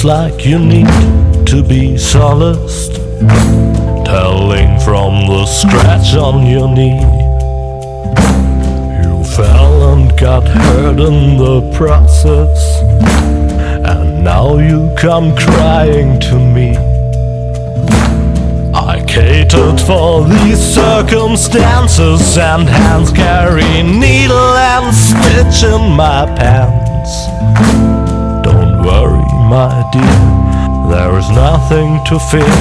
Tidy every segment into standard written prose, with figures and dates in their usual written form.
like you need to be solaced, telling from the scratch on your knee. You fell and got hurt in the process, and now you come crying to me. I catered for these circumstances, and hands carry needle and stitch in my pants. Don't worry, my dear, there is nothing to fear.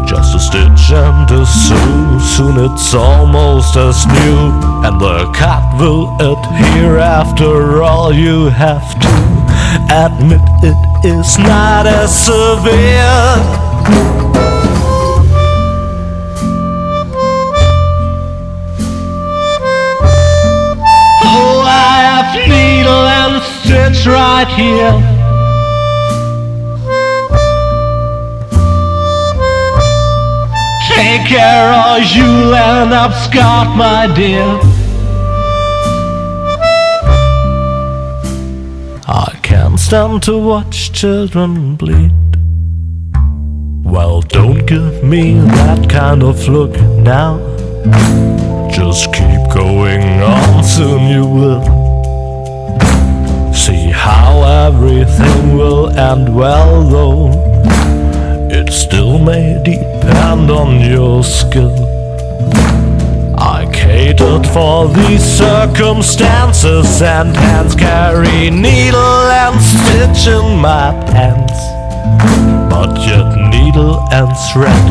Just a stitch and a sew, soon it's almost as new, and the cut will adhere. After all, you have to admit it is not as severe. Oh, I have needle and stitch right here. Take care or you'll end up scarred, my dear. I can't stand to watch children bleed. Well, don't give me that kind of look now. Just keep going on, soon you will see how everything will end well, though it still may depend on your skill. I catered for these circumstances, and hands carry needle and stitch in my pants. But yet needle and thread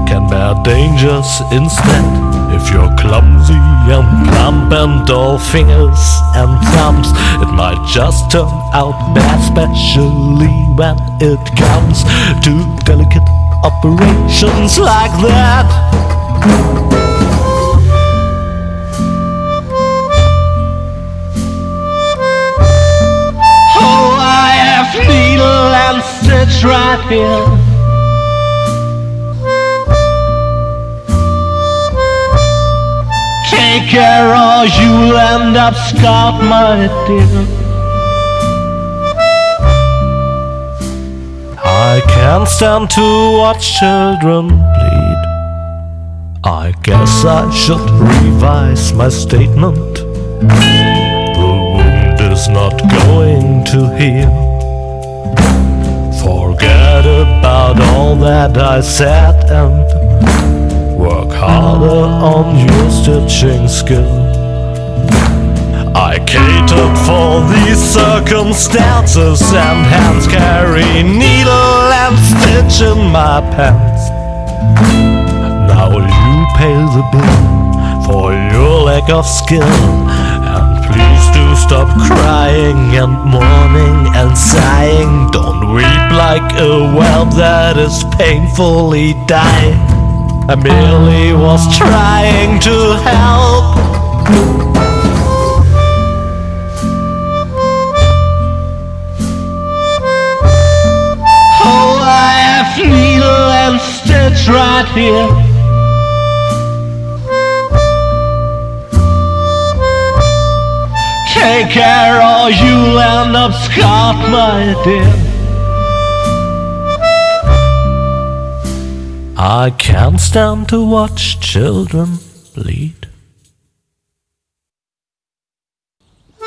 can bear dangers instead. If you're clumsy and plump and all fingers and thumbs, it might just turn out bad, especially when it comes to delicate operations like that. Oh, I have needle and stitch right here. Take care or you'll end up scarred, my dear. I can't stand to watch children bleed. I guess I should revise my statement. The wound is not going to heal. Forget about all that I said and work harder on your stitching skill. I catered for these circumstances, and hands carry needle and stitch in my pants. Now you pay the bill for your lack of skill, and please do stop crying and mourning and sighing. Don't weep like a whelp that is painfully dying. I merely was trying to help. Oh, I have needle and stitch right here. Take care or you'll end up scarred, my dear. I can't stand to watch children bleed.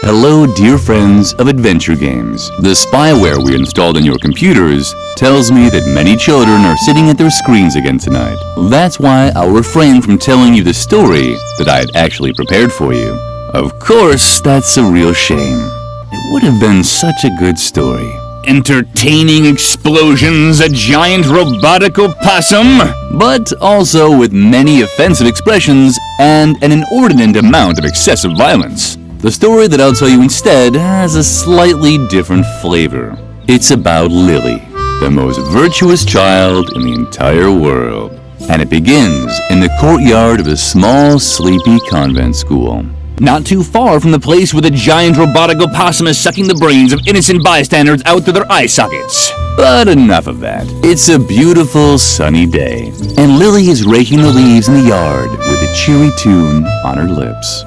Hello, dear friends of adventure games. The spyware we installed on your computers tells me that many children are sitting at their screens again tonight. That's why I'll refrain from telling you the story that I had actually prepared for you. Of course, that's a real shame. It would have been such a good story. Entertaining explosions, a giant robotic opossum, but also with many offensive expressions and an inordinate amount of excessive violence. The story that I'll tell you instead has a slightly different flavor. It's about Lilli, the most virtuous child in the entire world. And it begins in the courtyard of a small, sleepy convent school. Not too far from the place where the giant robotic opossum is sucking the brains of innocent bystanders out through their eye sockets. But enough of that. It's a beautiful sunny day, and Lilli is raking the leaves in the yard with a cheery tune on her lips.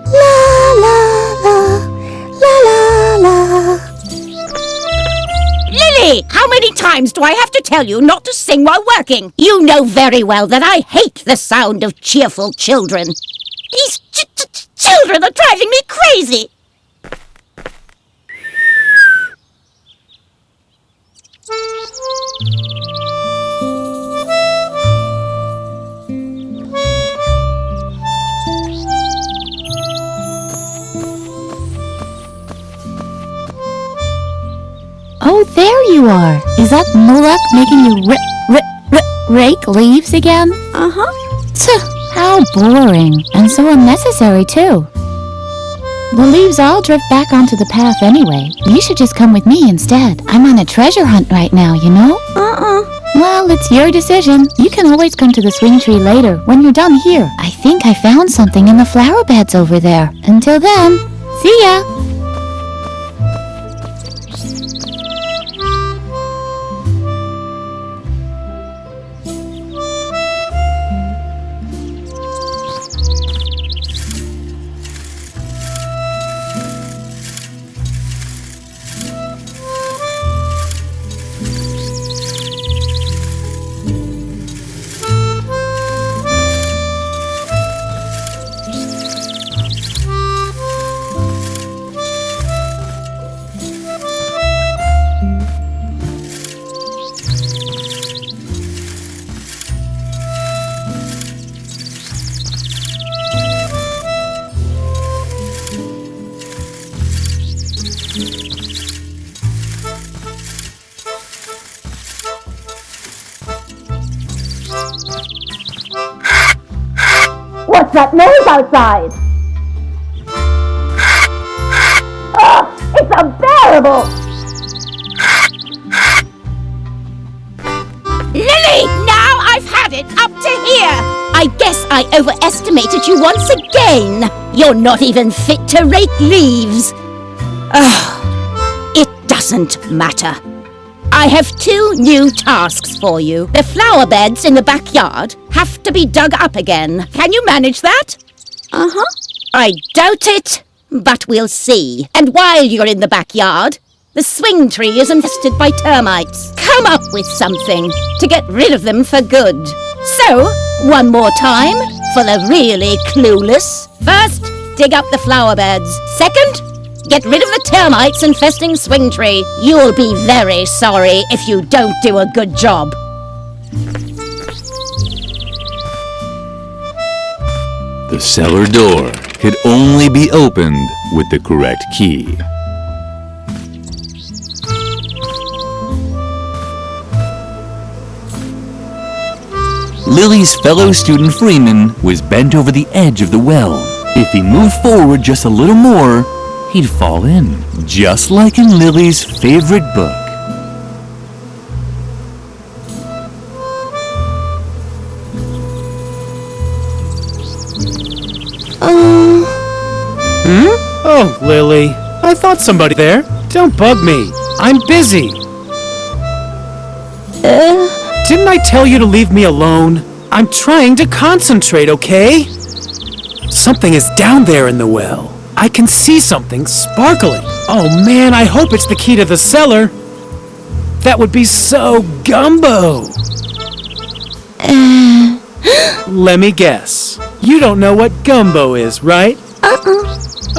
La la la, la la la. Lilli, how many times do I have to tell you not to sing while working? You know very well that I hate the sound of cheerful children. These children are driving me crazy. Oh, there you are. Is that Mulek making you rake leaves again? Uh-huh. How boring. And so unnecessary, too. The leaves all drift back onto the path anyway. You should just come with me instead. I'm on a treasure hunt right now, you know? Well, it's your decision. You can always come to the swing tree later, when you're done here. I think I found something in the flower beds over there. Until then, see ya! What's that noise outside? Ugh, it's unbearable! Lilli, now I've had it up to here! I guess I overestimated you once again. You're not even fit to rake leaves. Ugh, it doesn't matter. I have 2 new tasks for you. The flower beds in the backyard have to be dug up again. Can you manage that? Uh-huh. I doubt it, but we'll see. And while you're in the backyard, the swing tree is infested by termites. Come up with something to get rid of them for good. So, one more time for the really clueless. First, dig up the flower beds. Second, get rid of the termites infesting swing tree. You'll be very sorry if you don't do a good job. The cellar door could only be opened with the correct key. Lilli's fellow student Freeman was bent over the edge of the well. If he moved forward just a little more, he'd fall in, just like in Lilli's favorite book. Oh, Lilli, I thought somebody there. Don't bug me. I'm busy. Didn't I tell you to leave me alone? I'm trying to concentrate, okay? Something is down there in the well. I can see something sparkling. Oh man, I hope it's the key to the cellar. That would be so gumbo. Let me guess. You don't know what gumbo is, right?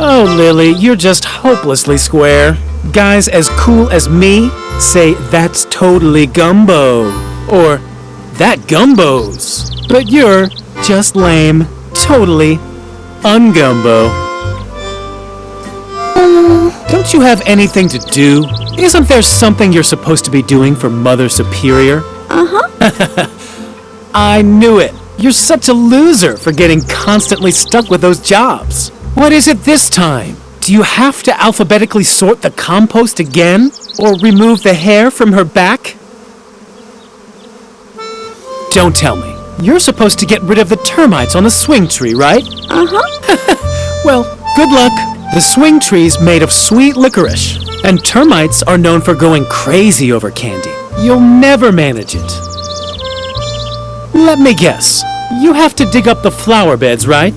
Oh, Lilli, you're just hopelessly square. Guys as cool as me say that's totally gumbo. Or, that gumbos. But you're just lame, totally ungumbo. Don't you have anything to do? Isn't there something you're supposed to be doing for Mother Superior? I knew it. You're such a loser for getting constantly stuck with those jobs. What is it this time? Do you have to alphabetically sort the compost again? Or remove the hair from her back? Don't tell me. You're supposed to get rid of the termites on the swing tree, right? Well, good luck. The swing tree's made of sweet licorice, and termites are known for going crazy over candy. You'll never manage it. Let me guess. You have to dig up the flower beds, right?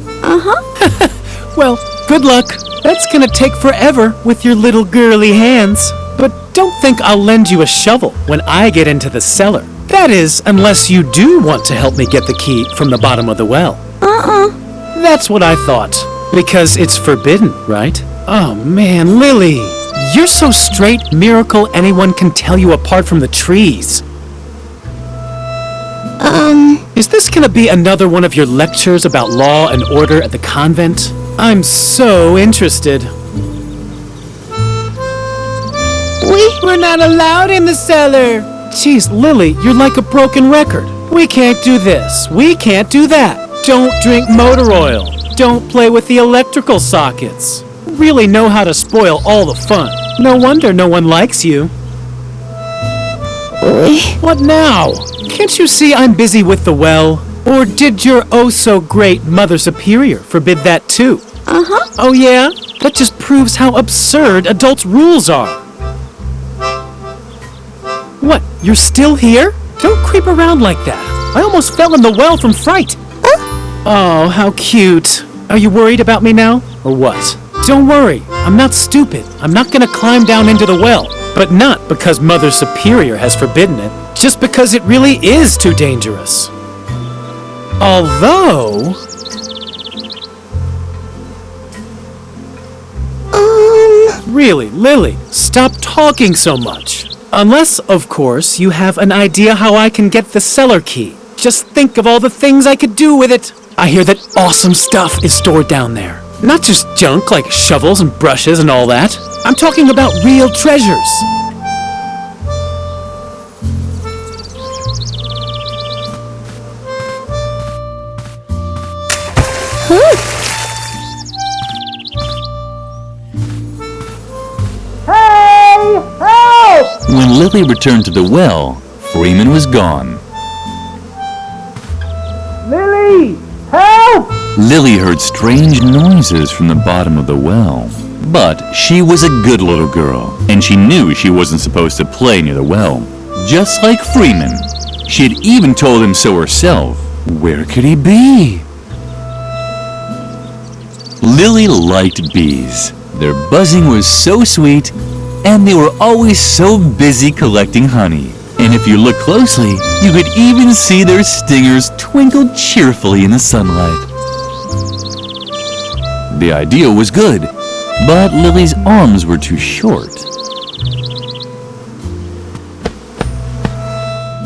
Well, good luck. That's gonna take forever with your little girly hands. But don't think I'll lend you a shovel when I get into the cellar. That is, unless you do want to help me get the key from the bottom of the well. That's what I thought. Because it's forbidden, right? Oh man, Lilli! You're so straight, miracle anyone can tell you apart from the trees. Is this gonna be another one of your lectures about law and order at the convent? I'm so interested. We're not allowed in the cellar! Jeez, Lilli, you're like a broken record. We can't do this. We can't do that. Don't drink motor oil. Don't play with the electrical sockets. Really know how to spoil all the fun. No wonder no one likes you. What now? Can't you see I'm busy with the well? Or did your oh-so-great Mother Superior forbid that too? Oh yeah? That just proves how absurd adults' rules are. What, you're still here? Don't creep around like that. I almost fell in the well from fright. Oh, how cute. Are you worried about me now, or what? Don't worry, I'm not stupid. I'm not gonna climb down into the well. But not because Mother Superior has forbidden it, just because it really is too dangerous. Although... Really, Lilli, stop talking so much. Unless, of course, you have an idea how I can get the cellar key. Just think of all the things I could do with it. I hear that awesome stuff is stored down there. Not just junk like shovels and brushes and all that. I'm talking about real treasures. When Lilli returned to the well, Freeman was gone. Lilli! Help! Lilli heard strange noises from the bottom of the well. But she was a good little girl, and she knew she wasn't supposed to play near the well. Just like Freeman. She had even told him so herself. Where could he be? Lilli liked bees. Their buzzing was so sweet, and they were always so busy collecting honey. And if you look closely, you could even see their stingers twinkle cheerfully in the sunlight. The idea was good, but Lilli's arms were too short.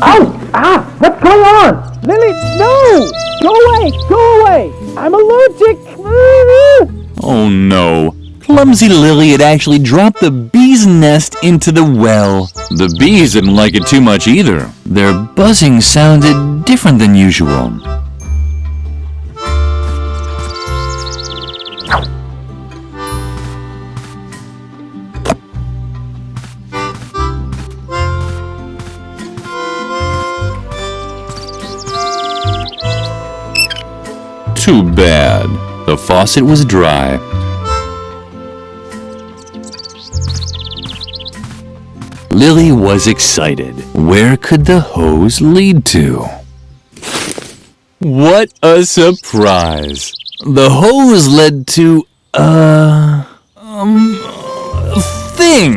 Ow! Ah! What's going on? Lilli, no! Go away! Go away! I'm allergic! Oh no. Clumsy Lilli had actually dropped the bee's nest into the well. The bees didn't like it too much either. Their buzzing sounded different than usual. Too bad. The faucet was dry. Lilli was excited. Where could the hose lead to? What a surprise! The hose led to a thing.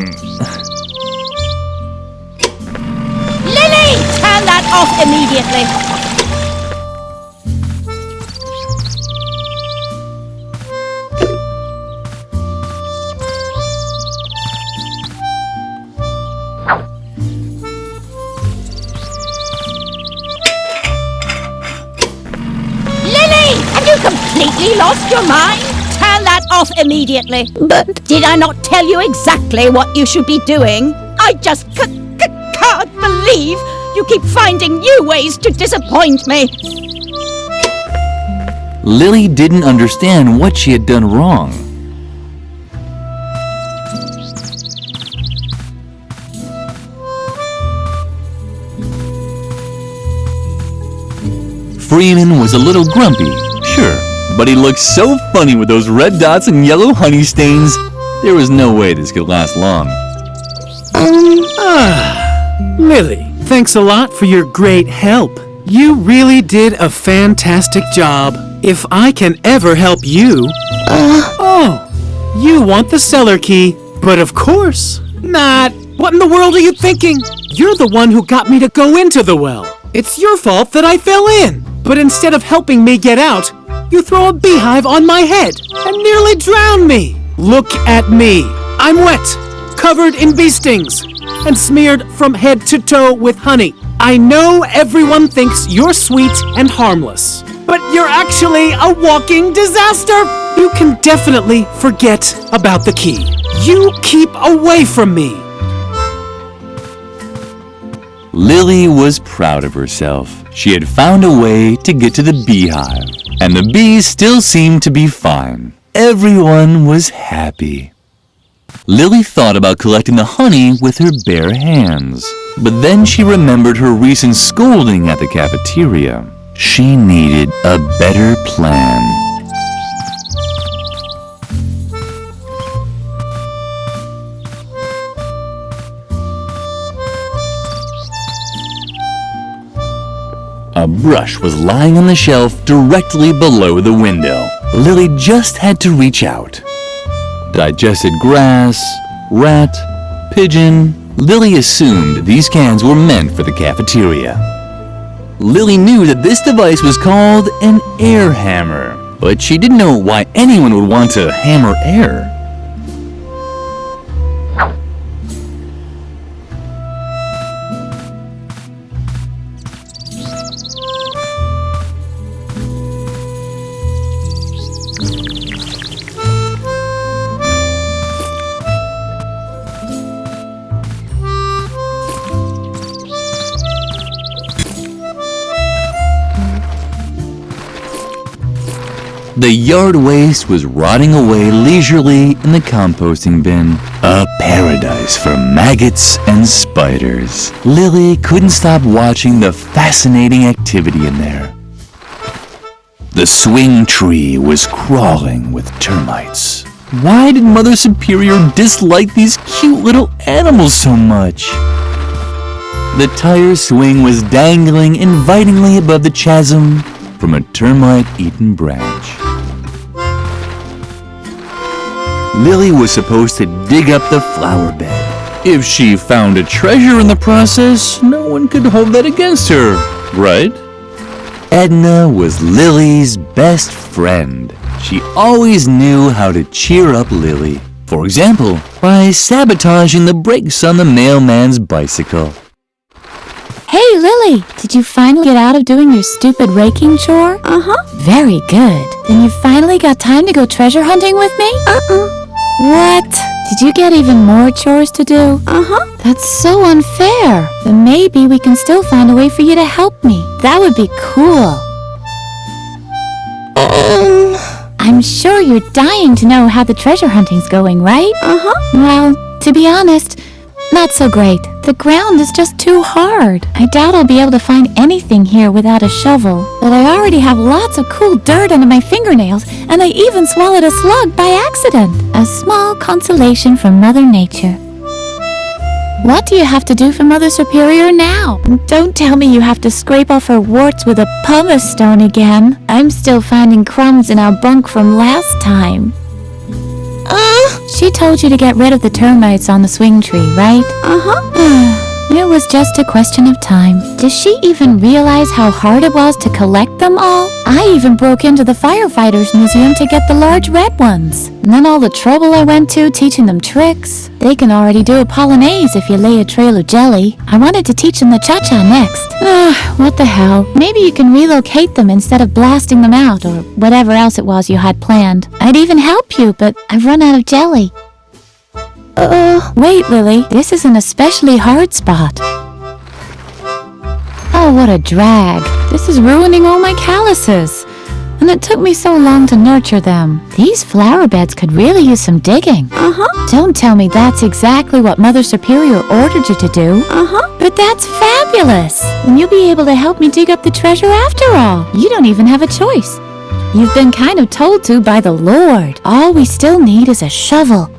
Lilli, turn that off immediately. Completely lost your mind? Turn that off immediately. But did I not tell you exactly what you should be doing? I just can't believe you keep finding new ways to disappoint me. Lilli didn't understand what she had done wrong. Freeman was a little grumpy, sure. But he looked so funny with those red dots and yellow honey stains. There was no way this could last long. Lilli, thanks a lot for your great help. You really did a fantastic job. If I can ever help you... Oh, you want the cellar key. But of course, not What in the world are you thinking? You're the one who got me to go into the well. It's your fault that I fell in. But instead of helping me get out, you throw a beehive on my head and nearly drown me. Look at me. I'm wet, covered in bee stings, and smeared from head to toe with honey. I know everyone thinks you're sweet and harmless, but you're actually a walking disaster. You can definitely forget about the key. You keep away from me. Lilli was proud of herself. She had found a way to get to the beehive, and the bees still seemed to be fine. Everyone was happy. Lilli thought about collecting the honey with her bare hands, but then she remembered her recent scolding at the cafeteria. She needed a better plan. A brush was lying on the shelf directly below the window. Lilli just had to reach out. Digested grass, rat, pigeon. Lilli assumed these cans were meant for the cafeteria. Lilli knew that this device was called an air hammer, but she didn't know why anyone would want to hammer air. The yard waste was rotting away leisurely in the composting bin. A paradise for maggots and spiders. Lilli couldn't stop watching the fascinating activity in there. The swing tree was crawling with termites. Why did Mother Superior dislike these cute little animals so much? The tire swing was dangling invitingly above the chasm from a termite-eaten branch. Lilli was supposed to dig up the flower bed. If she found a treasure in the process, no one could hold that against her, right? Edna was Lilli's best friend. She always knew how to cheer up Lilli. For example, by sabotaging the brakes on the mailman's bicycle. Hey, Lilli, did you finally get out of doing your stupid raking chore? Uh-huh. Very good. Then you finally got time to go treasure hunting with me? What? Did you get even more chores to do? Uh-huh. That's so unfair. But maybe we can still find a way for you to help me. That would be cool. I'm sure you're dying to know how the treasure hunting's going, right? Uh-huh. Well, to be honest, not so great. The ground is just too hard. I doubt I'll be able to find anything here without a shovel. But I already have lots of cool dirt under my fingernails, and I even swallowed a slug by accident. A small consolation from Mother Nature. What do you have to do for Mother Superior now? Don't tell me you have to scrape off her warts with a pumice stone again. I'm still finding crumbs in our bunk from last time. She told you to get rid of the termites on the swing tree, right? Uh-huh. It was just a question of time. Does she even realize how hard it was to collect them all? I even broke into the firefighters museum to get the large red ones. And then all the trouble I went to teaching them tricks. They can already do a polonaise if you lay a trail of jelly. I wanted to teach them the cha-cha next. What the hell? Maybe you can relocate them instead of blasting them out or whatever else it was you had planned. I'd even help you, but I've run out of jelly. Wait, Lilli. This is an especially hard spot. Oh, what a drag. This is ruining all my calluses. And it took me so long to nurture them. These flower beds could really use some digging. Uh-huh. Don't tell me that's exactly what Mother Superior ordered you to do. Uh-huh. But that's fabulous. And you'll be able to help me dig up the treasure after all. You don't even have a choice. You've been kind of told to by the Lord. All we still need is a shovel.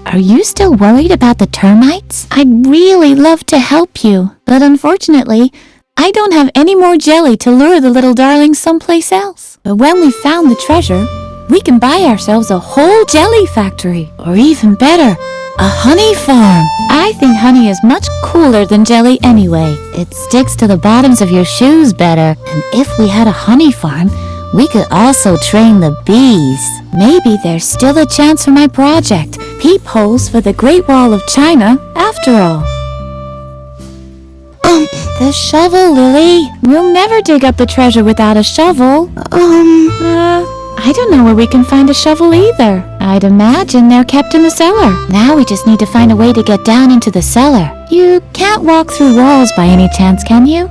Are you still worried about the termites? I'd really love to help you, but unfortunately, I don't have any more jelly to lure the little darlings someplace else. But when we found the treasure, we can buy ourselves a whole jelly factory, or even better, A honey farm. I think honey is much cooler than jelly anyway. It sticks to the bottoms of your shoes better. And if we had a honey farm, we could also train the bees. Maybe there's still a chance for my project. Peepholes for the Great Wall of China, after all. The shovel, Lilli. We'll never dig up the treasure without a shovel. I don't know where we can find a shovel either. I'd imagine they're kept in the cellar. Now we just need to find a way to get down into the cellar. You can't walk through walls by any chance, can you?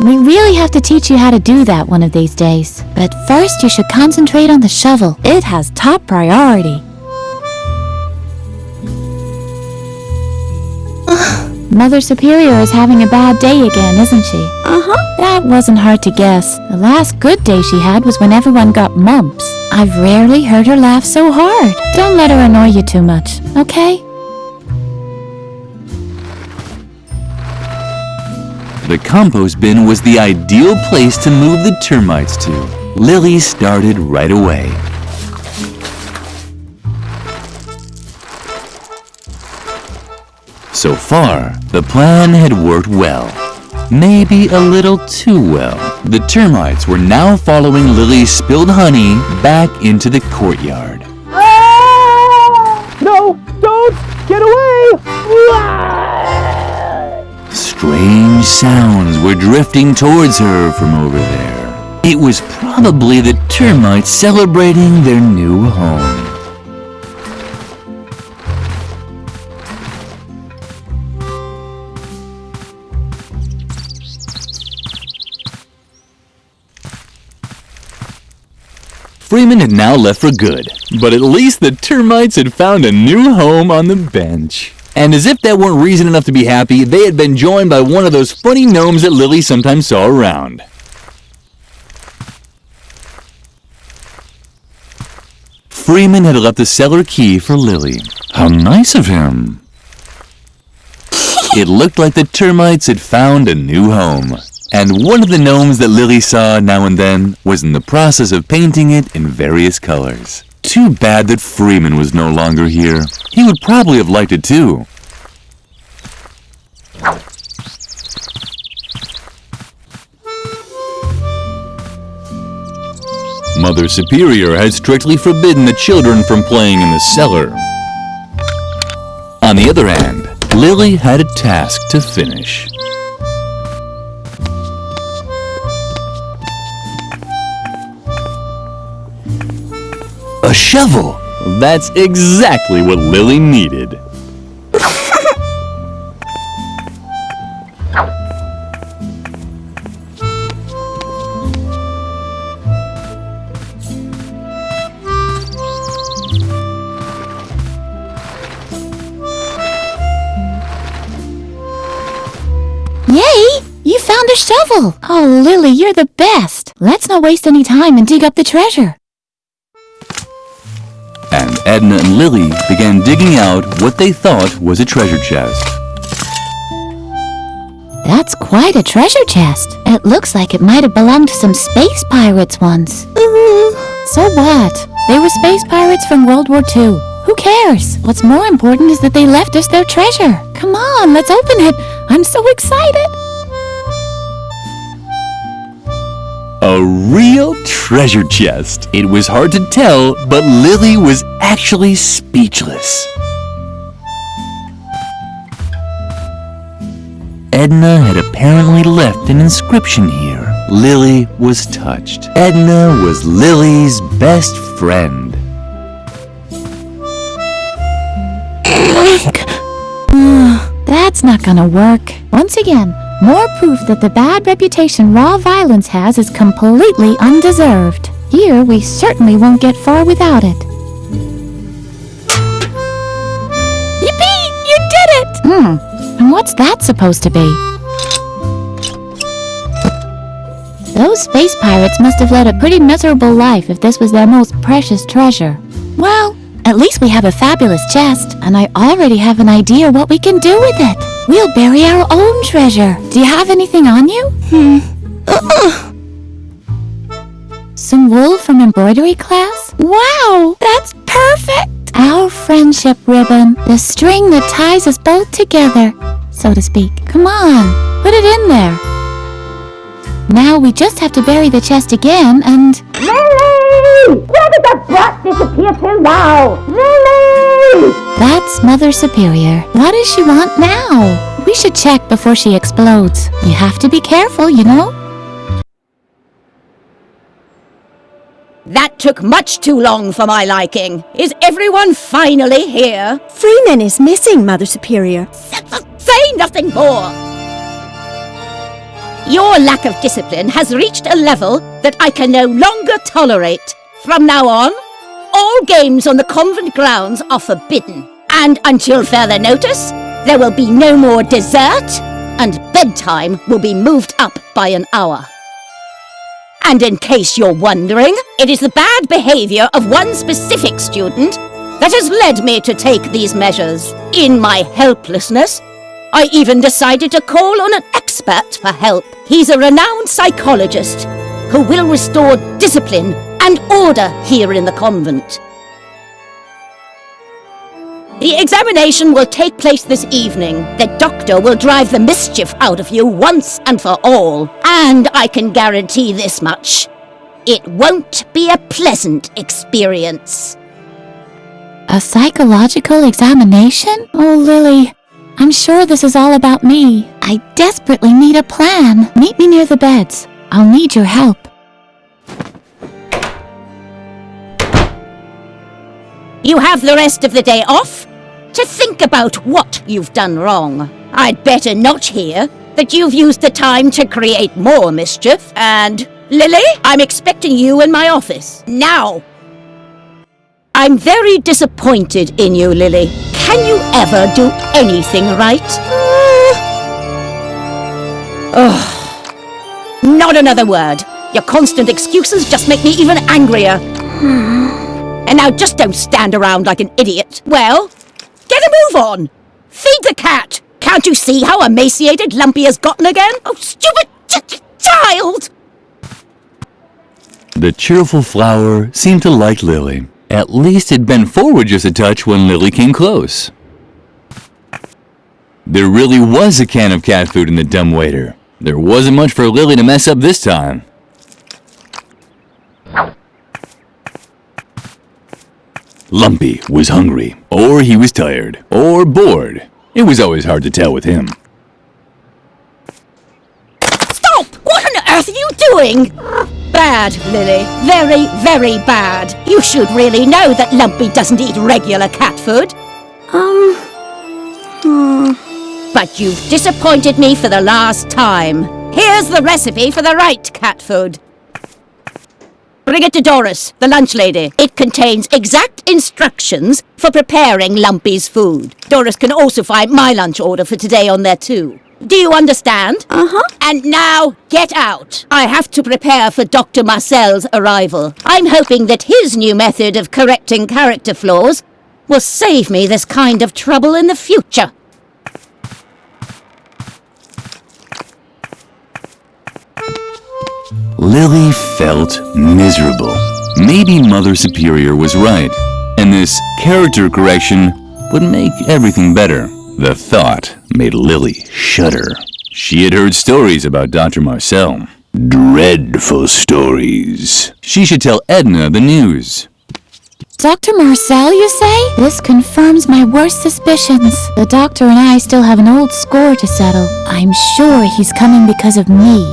We really have to teach you how to do that one of these days. But first you should concentrate on the shovel. It has top priority. Mother Superior is having a bad day again, isn't she? That wasn't hard to guess. The last good day she had was when everyone got mumps. I've rarely heard her laugh so hard. Don't let her annoy you too much, okay? The compost bin was the ideal place to move the termites to. Lilli started right away. So far, the plan had worked well. Maybe a little too well. The termites were now following Lilli's spilled honey back into the courtyard. No, don't! Get away! Strange sounds were drifting towards her from over there. It was probably the termites celebrating their new home. Freeman had now left for good, but at least the termites had found a new home on the bench. And as if that weren't reason enough to be happy, they had been joined by one of those funny gnomes that Lilli sometimes saw around. Freeman had left the cellar key for Lilli. How nice of him! It looked like the termites had found a new home. And one of the gnomes that Lilli saw now and then was in the process of painting it in various colors. Too bad that Freeman was no longer here. He would probably have liked it too. Mother Superior had strictly forbidden the children from playing in the cellar. On the other hand, Lilli had a task to finish. A shovel! That's exactly what Lilli needed. Yay! You found a shovel! Oh, Lilli, you're the best! Let's not waste any time and dig up the treasure. And Edna and Lilli began digging out what they thought was a treasure chest. That's quite a treasure chest. It looks like it might have belonged to some space pirates once. So what? They were space pirates from World War II. Who cares? What's more important is that they left us their treasure. Come on, let's open it. I'm so excited. A real treasure chest. It was hard to tell, but Lilli was actually speechless. Edna had apparently left an inscription here. Lilli was touched. Edna was Lilli's best friend. That's not gonna work. Once again, more proof that the bad reputation raw violence has is completely undeserved. Here, we certainly won't get far without it. Yippee! You did it! And what's that supposed to be? Those space pirates must have led a pretty miserable life if this was their most precious treasure. Well, at least we have a fabulous chest, and I already have an idea what we can do with it. We'll bury our own treasure. Do you have anything on you? Some wool from embroidery class? Wow, that's perfect! Our friendship ribbon. The string that ties us both together, so to speak. Come on, put it in there. Now we just have to bury the chest again and... Lilli! Where did that brat disappear to now? Lilli! That's Mother Superior. What does she want now? We should check before she explodes. You have to be careful, you know? That took much too long for my liking. Is everyone finally here? Freeman is missing, Mother Superior. Say nothing more! Your lack of discipline has reached a level that I can no longer tolerate. From now on, all games on the convent grounds are forbidden. And until further notice, there will be no more dessert, and bedtime will be moved up by an hour. And in case you're wondering, it is the bad behavior of one specific student that has led me to take these measures. In my helplessness, I even decided to call on an expert for help. He's a renowned psychologist who will restore discipline and order here in the convent. The examination will take place this evening. The doctor will drive the mischief out of you once and for all. And I can guarantee this much. It won't be a pleasant experience. A psychological examination? Oh, Lilli, I'm sure this is all about me. I desperately need a plan. Meet me near the beds. I'll need your help. You have the rest of the day off to think about what you've done wrong. I'd better not hear that you've used the time to create more mischief. And, Lilli, I'm expecting you in my office. Now! I'm very disappointed in you, Lilli. Can you ever do anything right? Not another word. Your constant excuses just make me even angrier. And now just don't stand around like an idiot. Well, get a move on. Feed the cat. Can't you see how emaciated Lumpy has gotten again? Oh, stupid child! The cheerful flower seemed to like Lilli. At least it bent forward just a touch when Lilli came close. There really was a can of cat food in the dumbwaiter. There wasn't much for Lilli to mess up this time. Lumpy was hungry, or he was tired, or bored. It was always hard to tell with him. Stop! What on earth are you doing? Bad, Lilli. Very, very bad. You should really know that Lumpy doesn't eat regular cat food. But you've disappointed me for the last time. Here's the recipe for the right cat food. Bring it to Doris, the lunch lady. It contains exact instructions for preparing Lumpy's food. Doris can also find my lunch order for today on there too. Do you understand? Uh-huh. And now, get out. I have to prepare for Dr. Marcel's arrival. I'm hoping that his new method of correcting character flaws will save me this kind of trouble in the future. Lilli felt miserable. Maybe Mother Superior was right, and this character correction would make everything better. The thought made Lilli shudder. She had heard stories about Dr. Marcel. Dreadful stories. She should tell Edna the news. Dr. Marcel, you say? This confirms my worst suspicions. The doctor and I still have an old score to settle. I'm sure he's coming because of me.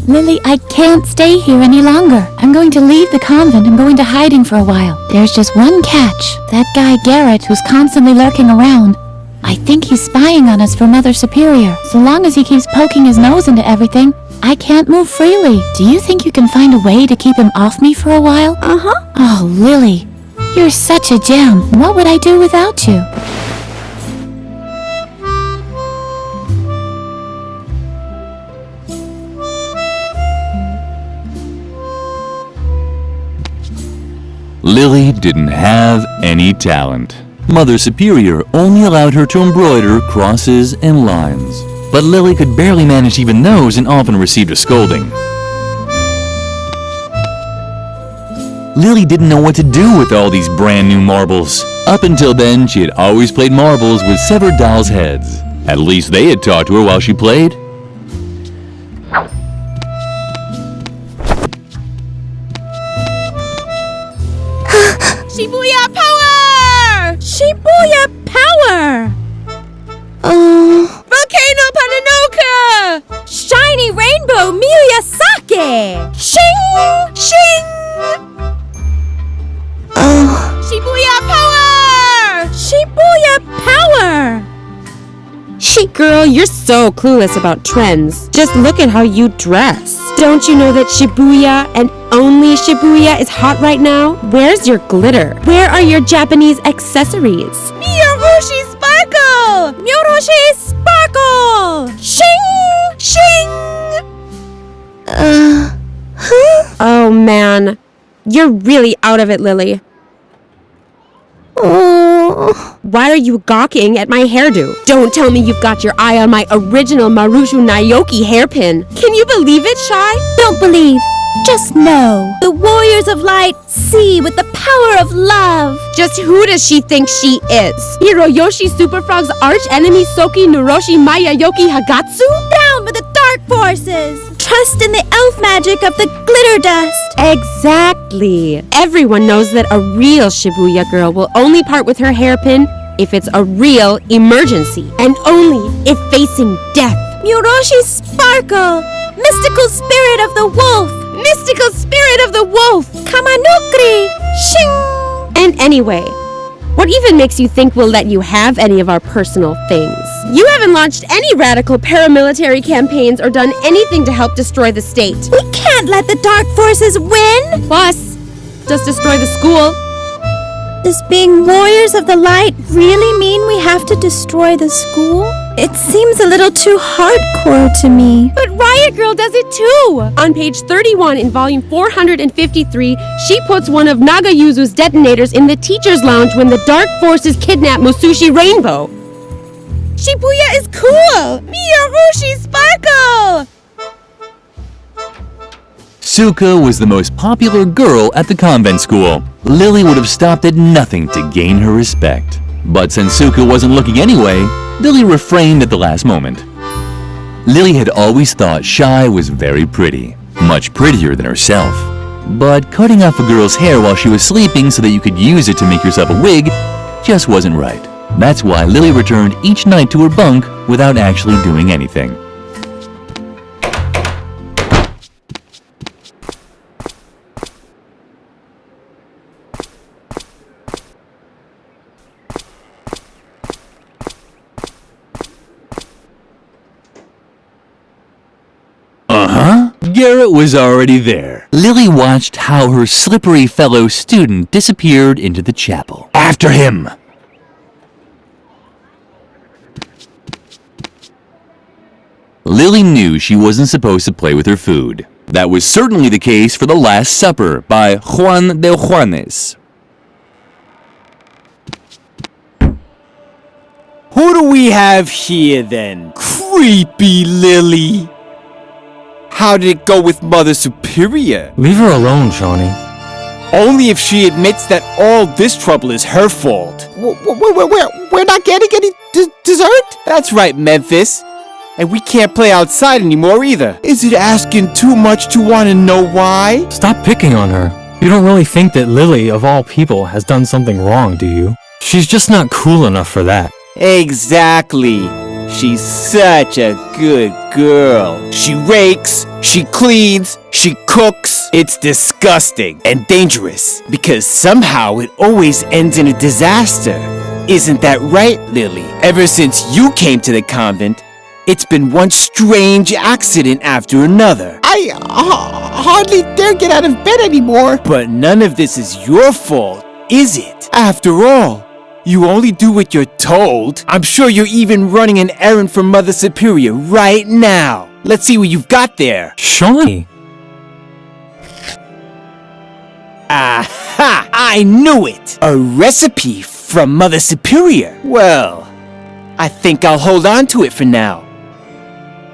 Lilli, I can't stay here any longer. I'm going to leave the convent and go into hiding for a while. There's just one catch. That guy Garrett who's constantly lurking around. I think he's spying on us for Mother Superior. So long as he keeps poking his nose into everything, I can't move freely. Do you think you can find a way to keep him off me for a while? Uh-huh. Oh, Lilli, you're such a gem. What would I do without you? Lilli didn't have any talent. Mother Superior only allowed her to embroider crosses and lines. But Lilli could barely manage even those and often received a scolding. Lilli didn't know what to do with all these brand new marbles. Up until then, she had always played marbles with severed dolls' heads. At least they had talked to her while she played. Shibuya power! Shibuya power! Volcano Pananoka! Shiny rainbow Miyazaki! Shing! Shing! Shibuya power! Shibuya power! Girl, you're so clueless about trends. Just look at how you dress. Don't you know that Shibuya and only Shibuya is hot right now? Where's your glitter? Where are your Japanese accessories? Miyorushi sparkle! Miyorushi sparkle! Shing! Shing! Oh man, you're really out of it, Lilli. Why are you gawking at my hairdo? Don't tell me you've got your eye on my original Marushu Naoki hairpin. Can you believe it, Shy? Don't believe, just know. The warriors of light see with the power of love. Just who does she think she is? Hiroyoshi Superfrog's arch enemy Soki Nuroshi Mayayoki Hagatsu? Down with the dark forces. Trust in the elf magic of the glitter dust. Exactly. Everyone knows that a real Shibuya girl will only part with her hairpin if it's a real emergency, and only if facing death. Miyorushi sparkle. Mystical spirit of the wolf. Mystical spirit of the wolf! Kamanukri. Shing. And anyway, what even makes you think we'll let you have any of our personal things? You haven't launched any radical paramilitary campaigns or done anything to help destroy the state. We can't let the dark forces win. Plus, just destroy the school. Does being warriors of the light really mean we have to destroy the school? It seems a little too hardcore to me. But Riot Girl does it too! On page 31 in volume 453, she puts one of Nagayuzu's detonators in the teacher's lounge when the dark forces kidnap Musushi Rainbow. Shibuya is cool! Miyorushi sparkle! Suka was the most popular girl at the convent school. Lilli would have stopped at nothing to gain her respect. But since Suka wasn't looking anyway, Lilli refrained at the last moment. Lilli had always thought Shy was very pretty, much prettier than herself. But cutting off a girl's hair while she was sleeping so that you could use it to make yourself a wig just wasn't right. That's why Lilli returned each night to her bunk without actually doing anything. Garrett was already there. Lilli watched how her slippery fellow student disappeared into the chapel. After him! Lilli knew she wasn't supposed to play with her food. That was certainly the case for The Last Supper by Juan de Juanes. Who do we have here then? Creepy Lilli! How did it go with Mother Superior? Leave her alone, Shawnee. Only if she admits that all this trouble is her fault. We're not getting any dessert? That's right, Memphis. And we can't play outside anymore either. Is it asking too much to want to know why? Stop picking on her. You don't really think that Lilli, of all people, has done something wrong, do you? She's just not cool enough for that. Exactly. She's such a good girl. She rakes, she cleans, she cooks. It's disgusting and dangerous because somehow it always ends in a disaster. Isn't that right, Lilli? Ever since you came to the convent, it's been one strange accident after another. I hardly dare get out of bed anymore. But none of this is your fault, is it? After all, you only do what you're told. I'm sure you're even running an errand for Mother Superior right now. Let's see what you've got there. Shawnee! Aha! I knew it! A recipe from Mother Superior. Well, I think I'll hold on to it for now.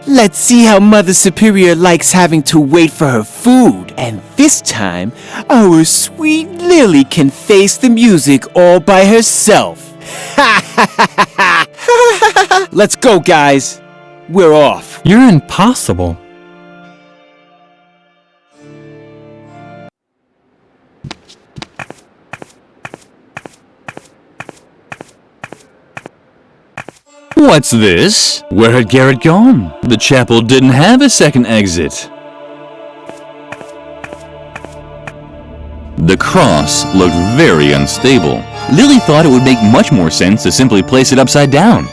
Let's see how Mother Superior likes having to wait for her food. And this time, our sweet Lilli can face the music all by herself. Let's go, guys. We're off. You're impossible. What's this? Where had Garrett gone? The chapel didn't have a second exit. The cross looked very unstable. Lilli thought it would make much more sense to simply place it upside down.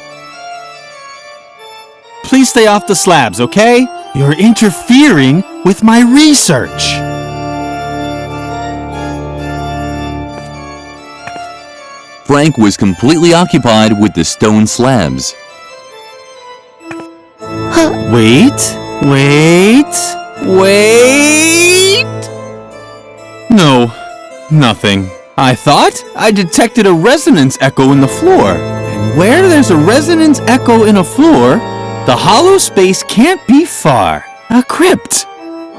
Please stay off the slabs, okay? You're interfering with my research. Frank was completely occupied with the stone slabs. Wait. No, nothing. I thought I detected a resonance echo in the floor. And where there's a resonance echo in a floor, the hollow space can't be far. A crypt.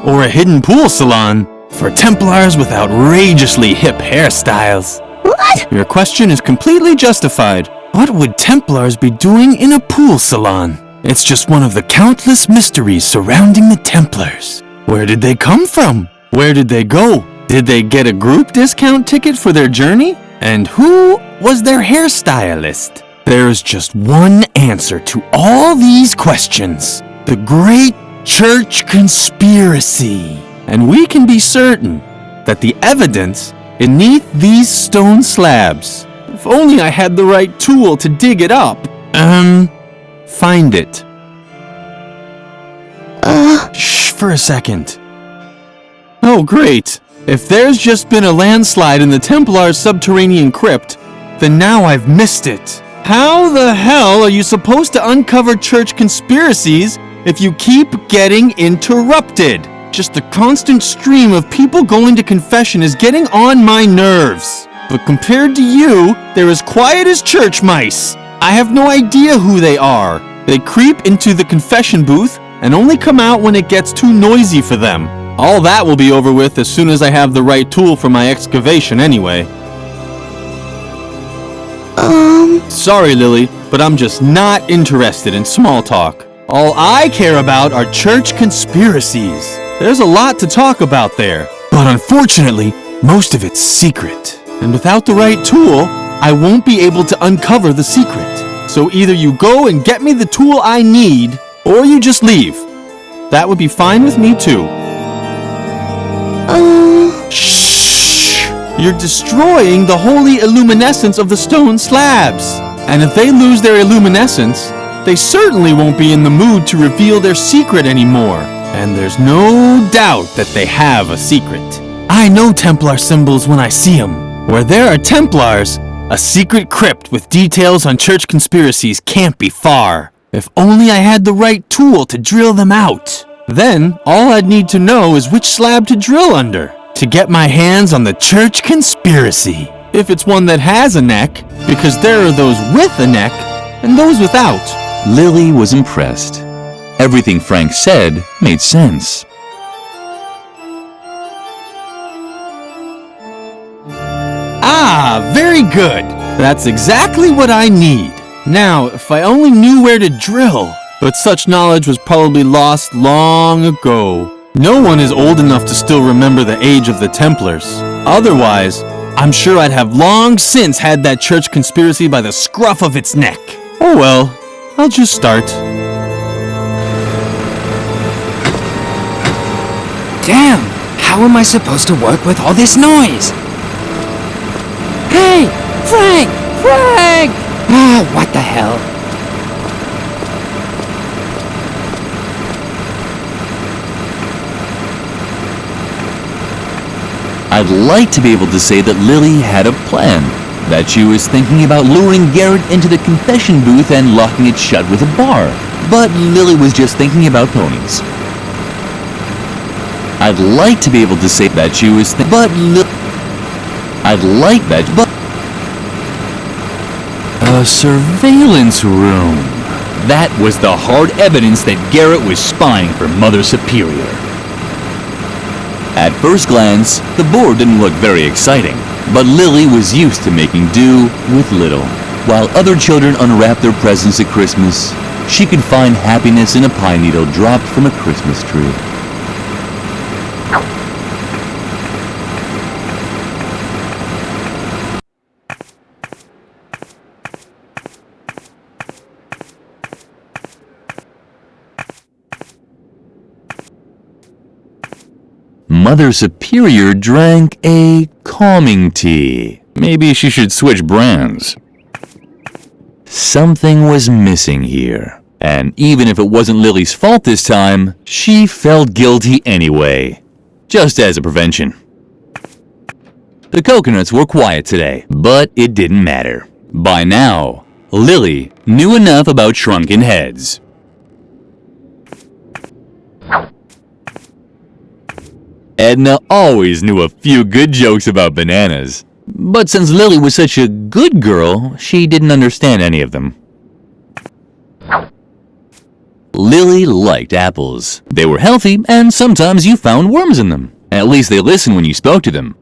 Or a hidden pool salon for Templars with outrageously hip hairstyles. What? Your question is completely justified. What would Templars be doing in a pool salon? It's just one of the countless mysteries surrounding the Templars. Where did they come from? Where did they go? Did they get a group discount ticket for their journey? And who was their hairstylist? There's just one answer to all these questions. The Great Church Conspiracy. And we can be certain that the evidence beneath these stone slabs, if only I had the right tool to dig it up. Find it. Shh, for a second. Oh, great. If there's just been a landslide in the Templar's subterranean crypt, then now I've missed it. How the hell are you supposed to uncover church conspiracies if you keep getting interrupted? Just the constant stream of people going to confession is getting on my nerves. But compared to you, they're as quiet as church mice. I have no idea who they are. They creep into the confession booth and only come out when it gets too noisy for them. All that will be over with as soon as I have the right tool for my excavation anyway. Sorry, Lilli, but I'm just not interested in small talk. All I care about are church conspiracies. There's a lot to talk about there, but unfortunately, most of it's secret. And without the right tool, I won't be able to uncover the secret. So either you go and get me the tool I need, or you just leave. That would be fine with me too. Shh! You're destroying the holy illuminescence of the stone slabs. And if they lose their illuminescence, they certainly won't be in the mood to reveal their secret anymore. And there's no doubt that they have a secret. I know Templar symbols when I see them. Where there are Templars, a secret crypt with details on church conspiracies can't be far. If only I had the right tool to drill them out. Then, all I'd need to know is which slab to drill under to get my hands on the church conspiracy. If it's one that has a neck, because there are those with a neck and those without. Lilli was impressed. Everything Frank said made sense. Ah, very good. That's exactly what I need. Now, if I only knew where to drill. But such knowledge was probably lost long ago. No one is old enough to still remember the age of the Templars. Otherwise, I'm sure I'd have long since had that church conspiracy by the scruff of its neck. Oh well, I'll just start. Damn! How am I supposed to work with all this noise? Hey! Frank! Frank! Ah, what the hell? I'd like to be able to say that Lilli had a plan, that she was thinking about luring Garrett into the confession booth and locking it shut with a bar. But Lilli was just thinking about ponies. I'd like to be able to say that she was I'd like that, but... A surveillance room. That was the hard evidence that Garrett was spying for Mother Superior. At first glance, the board didn't look very exciting, but Lilli was used to making do with little. While other children unwrapped their presents at Christmas, she could find happiness in a pine needle dropped from a Christmas tree. Mother Superior drank a calming tea. Maybe she should switch brands. Something was missing here. And even if it wasn't Lilli's fault this time, she felt guilty anyway. Just as a prevention. The coconuts were quiet today, but it didn't matter. By now, Lilli knew enough about shrunken heads. Edna always knew a few good jokes about bananas. But since Lilli was such a good girl, she didn't understand any of them. Lilli liked apples. They were healthy, and sometimes you found worms in them. At least they listened when you spoke to them.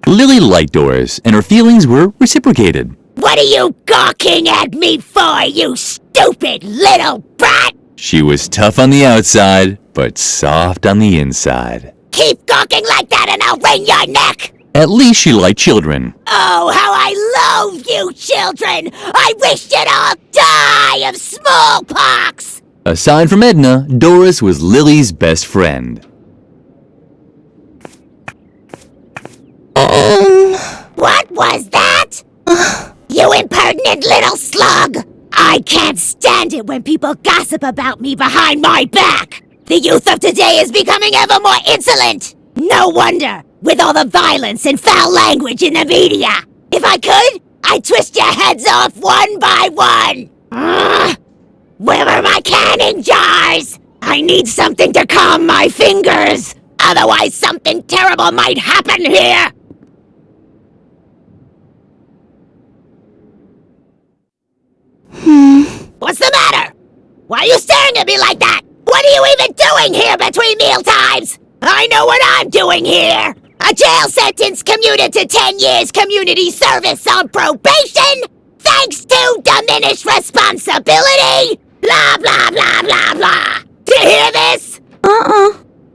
Lilli liked Doris, and her feelings were reciprocated. What are you gawking at me for, you stupid little brat? She was tough on the outside, but soft on the inside. Keep gawking like that and I'll wring your neck! At least she liked children. Oh, how I loathe you children! I wish you'd all die of smallpox! Aside from Edna, Doris was Lilli's best friend. What was that? You impertinent little slug! I can't stand it when people gossip about me behind my back! The youth of today is becoming ever more insolent! No wonder, with all the violence and foul language in the media! If I could, I'd twist your heads off one by one! Where are my canning jars? I need something to calm my fingers! Otherwise something terrible might happen here! What's the matter? Why are you staring at me like that? What are you even doing here between meal times? I know what I'm doing here. A jail sentence commuted to 10 years community service on probation, thanks to diminished responsibility. Blah, blah, blah, blah, blah. Do you hear this?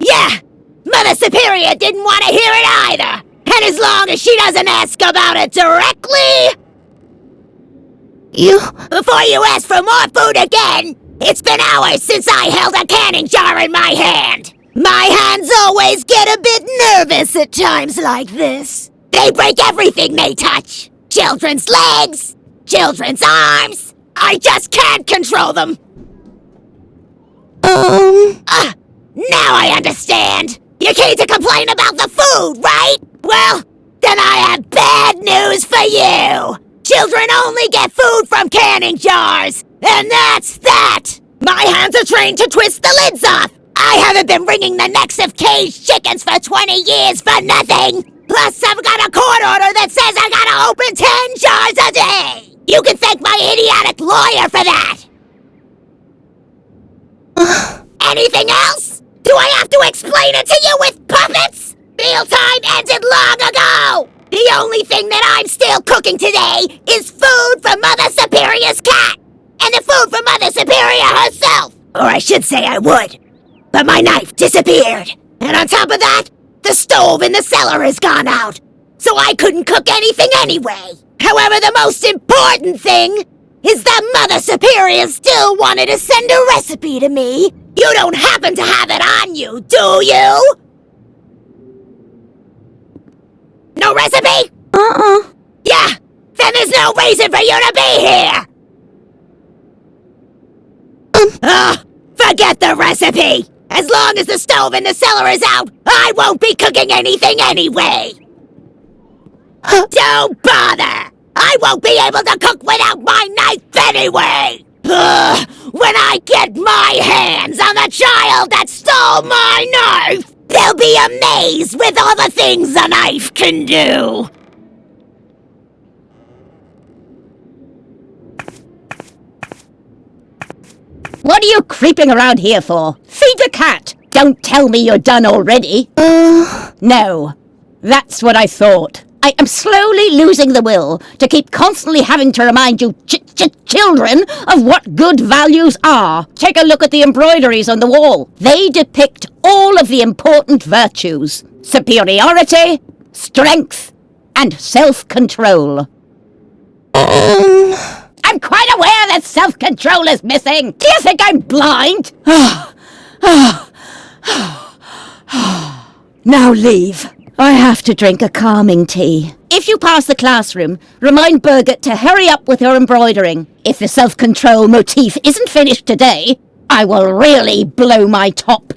Yeah, Mother Superior didn't want to hear it either. And as long as she doesn't ask about it directly... Before you ask for more food again, it's been hours since I held a canning jar in my hand. My hands always get a bit nervous at times like this. They break everything they touch. Children's legs, children's arms. I just can't control them. Now I understand. You came to complain about the food, right? Well, then I have bad news for you. Children only get food from canning jars, and that's that! My hands are trained to twist the lids off! I haven't been wringing the necks of caged chickens for 20 years for nothing! Plus, I've got a court order that says I gotta open 10 jars a day! You can thank my idiotic lawyer for that! Anything else? Do I have to explain it to you with puppets? Mealtime ended long ago! The only thing that I'm still cooking today is food from Mother Superior's cat! And the food from Mother Superior herself! Or I should say I would. But my knife disappeared. And on top of that, the stove in the cellar has gone out. So I couldn't cook anything anyway. However, the most important thing is that Mother Superior still wanted to send a recipe to me. You don't happen to have it on you, do you? No recipe? Yeah, then there's no reason for you to be here! Forget the recipe! As long as the stove in the cellar is out, I won't be cooking anything anyway! Don't bother! I won't be able to cook without my knife anyway! When I get my hands on the child that stole my knife, they'll be amazed with all the things a knife can do! What are you creeping around here for? Feed the cat! Don't tell me you're done already. No, that's what I thought. I am slowly losing the will to keep constantly having to remind you children of what good values are. Take a look at the embroideries on the wall. They depict all of the important virtues. Superiority, strength, and self-control. I'm quite aware that self-control is missing. Do you think I'm blind? Now leave. I have to drink a calming tea. If you pass the classroom, remind Birgit to hurry up with her embroidering. If the self-control motif isn't finished today, I will really blow my top.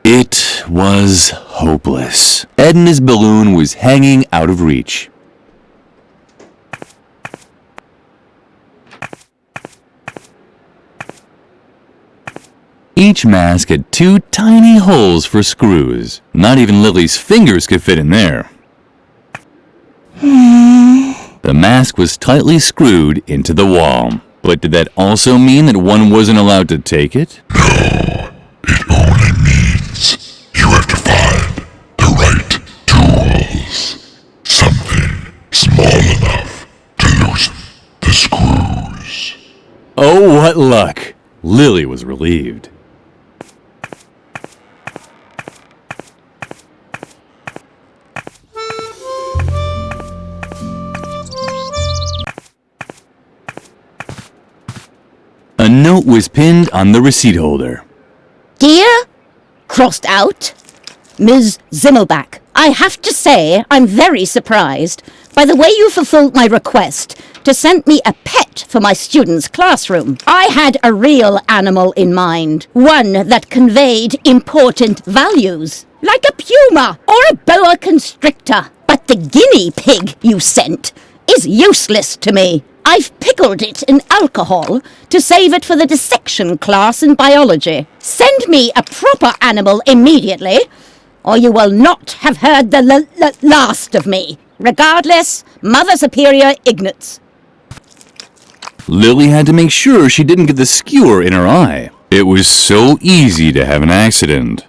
It was hopeless. Edna's balloon was hanging out of reach. Each mask had 2 tiny holes for screws. Not even Lilli's fingers could fit in there. The mask was tightly screwed into the wall. But did that also mean that one wasn't allowed to take it? No, it only means you have to find the right tools. Something small enough to loosen the screws. Oh, what luck! Lilli was relieved. A note was pinned on the receipt holder. Dear, crossed out, Ms. Zimmelbach, I have to say I'm very surprised by the way you fulfilled my request to send me a pet for my students' classroom. I had a real animal in mind, one that conveyed important values, like a puma or a boa constrictor. But the guinea pig you sent is useless to me. I've pickled it in alcohol to save it for the dissection class in biology. Send me a proper animal immediately, or you will not have heard the last of me. Regardless, Mother Superior Ignatz. Lilli had to make sure she didn't get the skewer in her eye. It was so easy to have an accident.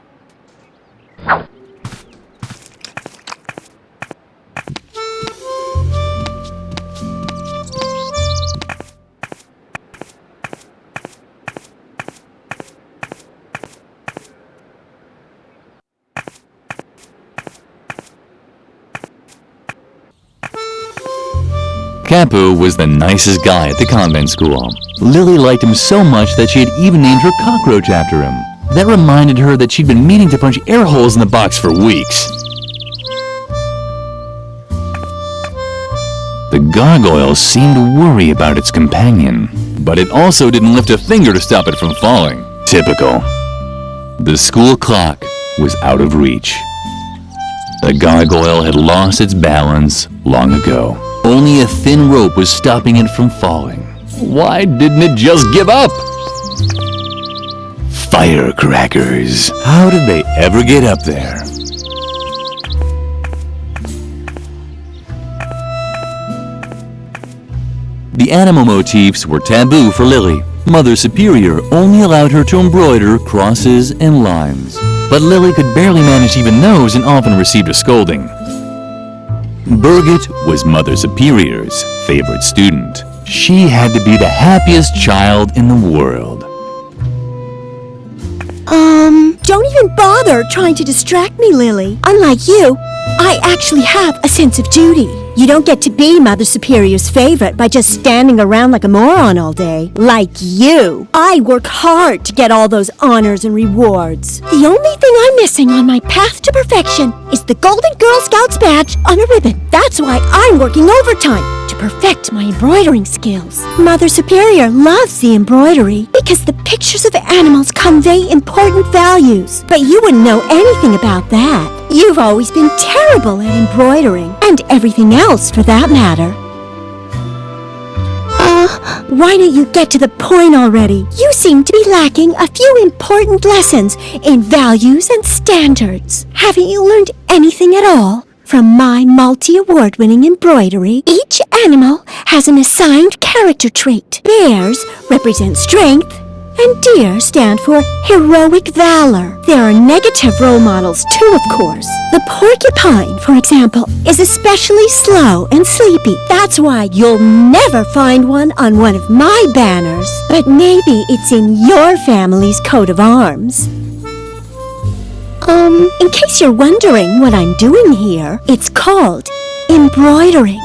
Capu was the nicest guy at the convent school. Lilli liked him so much that she had even named her cockroach after him. That reminded her that she'd been meaning to punch air holes in the box for weeks. The gargoyle seemed to worry about its companion, but it also didn't lift a finger to stop it from falling. Typical. The school clock was out of reach. The gargoyle had lost its balance long ago. Only a thin rope was stopping it from falling. Why didn't it just give up? Firecrackers. How did they ever get up there? The animal motifs were taboo for Lilli. Mother Superior only allowed her to embroider crosses and lines. But Lilli could barely manage even those and often received a scolding. Birgit was Mother Superior's favorite student. She had to be the happiest child in the world. Don't even bother trying to distract me, Lilli. Unlike you, I actually have a sense of duty. You don't get to be Mother Superior's favorite by just standing around like a moron all day. Like you. I work hard to get all those honors and rewards. The only thing I'm missing on my path to perfection is the Golden Girl Scouts badge on a ribbon. That's why I'm working overtime, to perfect my embroidering skills. Mother Superior loves the embroidery because the pictures of animals convey important values. But you wouldn't know anything about that. You've always been terrible at embroidering, and everything else for that matter. Why don't you get to the point already? You seem to be lacking a few important lessons in values and standards. Haven't you learned anything at all? From my multi-award-winning embroidery, each animal has an assigned character trait. Bears represent strength, and deer stand for heroic valor. There are negative role models too, of course. The porcupine, for example, is especially slow and sleepy. That's why you'll never find one on one of my banners. But maybe it's in your family's coat of arms. In case you're wondering what I'm doing here, it's called embroidering.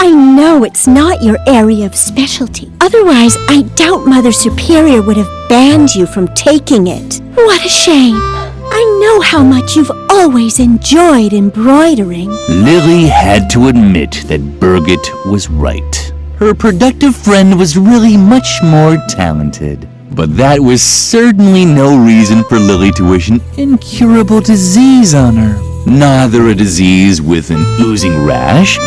I know it's not your area of specialty. Otherwise, I doubt Mother Superior would have banned you from taking it. What a shame. I know how much you've always enjoyed embroidering. Lilli had to admit that Birgit was right. Her productive friend was really much more talented. But that was certainly no reason for Lilli to wish an incurable disease on her. Neither a disease with an oozing rash,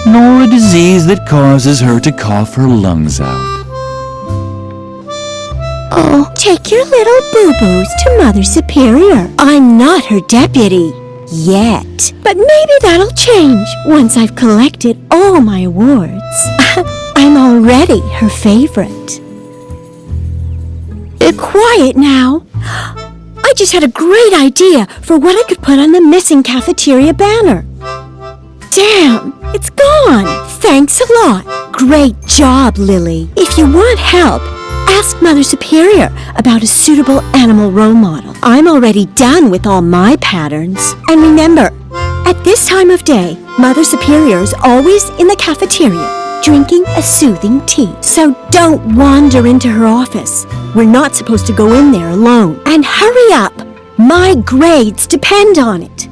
nor a disease that causes her to cough her lungs out. Oh, take your little boo-boos to Mother Superior. I'm not her deputy. Yet. But maybe that'll change once I've collected all my awards. I'm already her favorite. Quiet now. I just had a great idea for what I could put on the missing cafeteria banner. Damn, it's gone. Thanks a lot. Great job, Lilli. If you want help, ask Mother Superior about a suitable animal role model. I'm already done with all my patterns. And remember, at this time of day, Mother Superior is always in the cafeteria, drinking a soothing tea. So don't wander into her office. We're not supposed to go in there alone. And hurry up! My grades depend on it.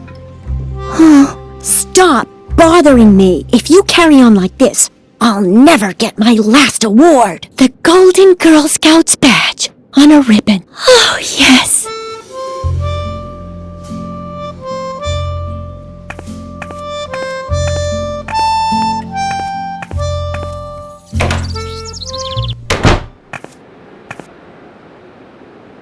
Stop bothering me. If you carry on like this, I'll never get my last award. The Golden Girl Scouts badge on a ribbon. Oh, yes.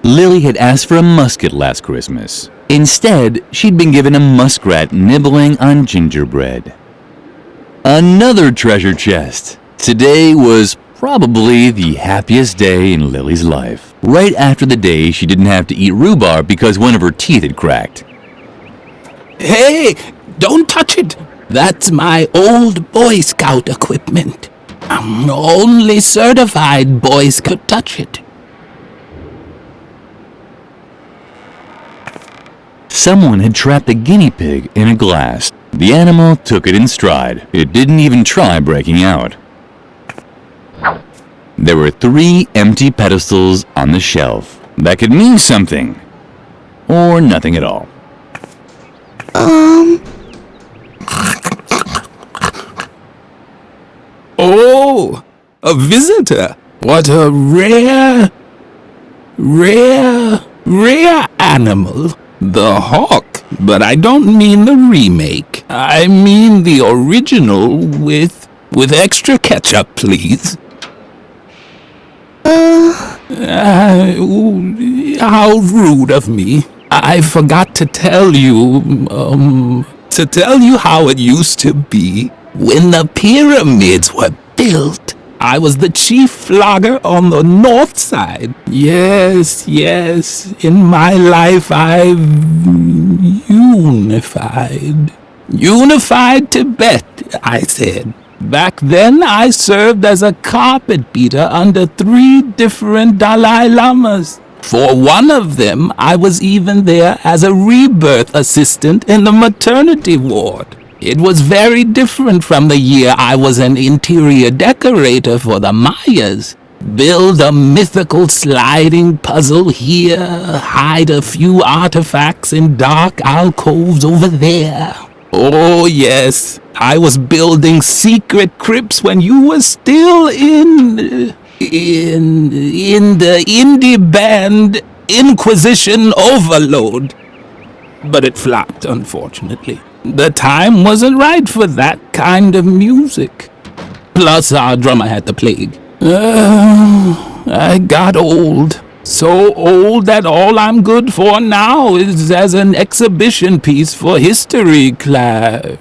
Lilli had asked for a musket last Christmas. Instead, she'd been given a muskrat nibbling on gingerbread. Another treasure chest. Today was probably the happiest day in Lilli's life. Right after the day she didn't have to eat rhubarb because one of her teeth had cracked. Hey, don't touch it. That's my old Boy Scout equipment. Only certified boys could touch it. Someone had trapped a guinea pig in a glass. The animal took it in stride. It didn't even try breaking out. There were 3 empty pedestals on the shelf. That could mean something. Or nothing at all. Oh, a visitor. What a rare animal. The hawk, but I don't mean the remake. I mean the original with extra ketchup, please. How rude of me. I forgot to tell you how it used to be. When the pyramids were built, I was the chief flogger on the north side. Yes, in my life I've unified. Unified Tibet, I said. Back then I served as a carpet beater under 3 different Dalai Lamas. For one of them, I was even there as a rebirth assistant in the maternity ward. It was very different from the year I was an interior decorator for the Mayas. Build a mythical sliding puzzle here, hide a few artifacts in dark alcoves over there. Oh yes, I was building secret crypts when you were still in the indie band Inquisition Overload. But it flopped, unfortunately. The time wasn't right for that kind of music. Plus, our drummer had the plague. I got old. So old that all I'm good for now is as an exhibition piece for history class.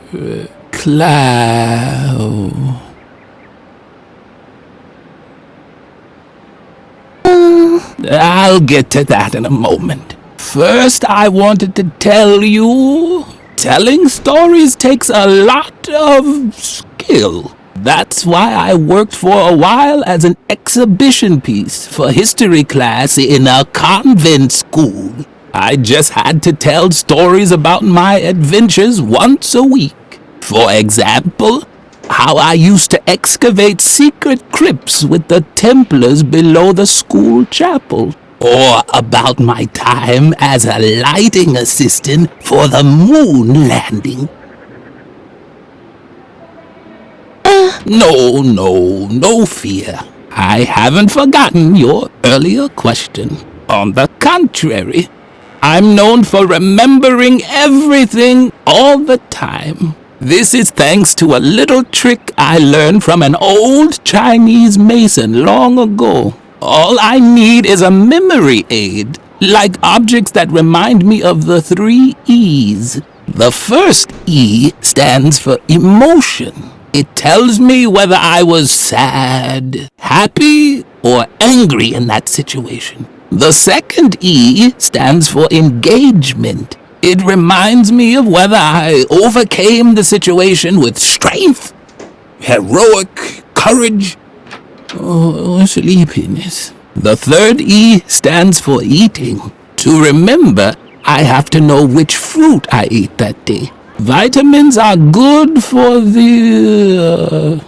I'll get to that in a moment. First, I wanted to tell you, telling stories takes a lot of skill. That's why I worked for a while as an exhibition piece for history class in a convent school. I just had to tell stories about my adventures once a week. For example, how I used to excavate secret crypts with the Templars below the school chapel. Or about my time as a lighting assistant for the moon landing. No fear. I haven't forgotten your earlier question. On the contrary, I'm known for remembering everything all the time. This is thanks to a little trick I learned from an old Chinese mason long ago. All I need is a memory aid, like objects that remind me of the 3 E's. The first E stands for emotion. It tells me whether I was sad, happy, or angry in that situation. The second E stands for engagement. It reminds me of whether I overcame the situation with strength, heroic courage, or sleepiness. The third E stands for eating. To remember, I have to know which fruit I ate that day. Vitamins are good for the...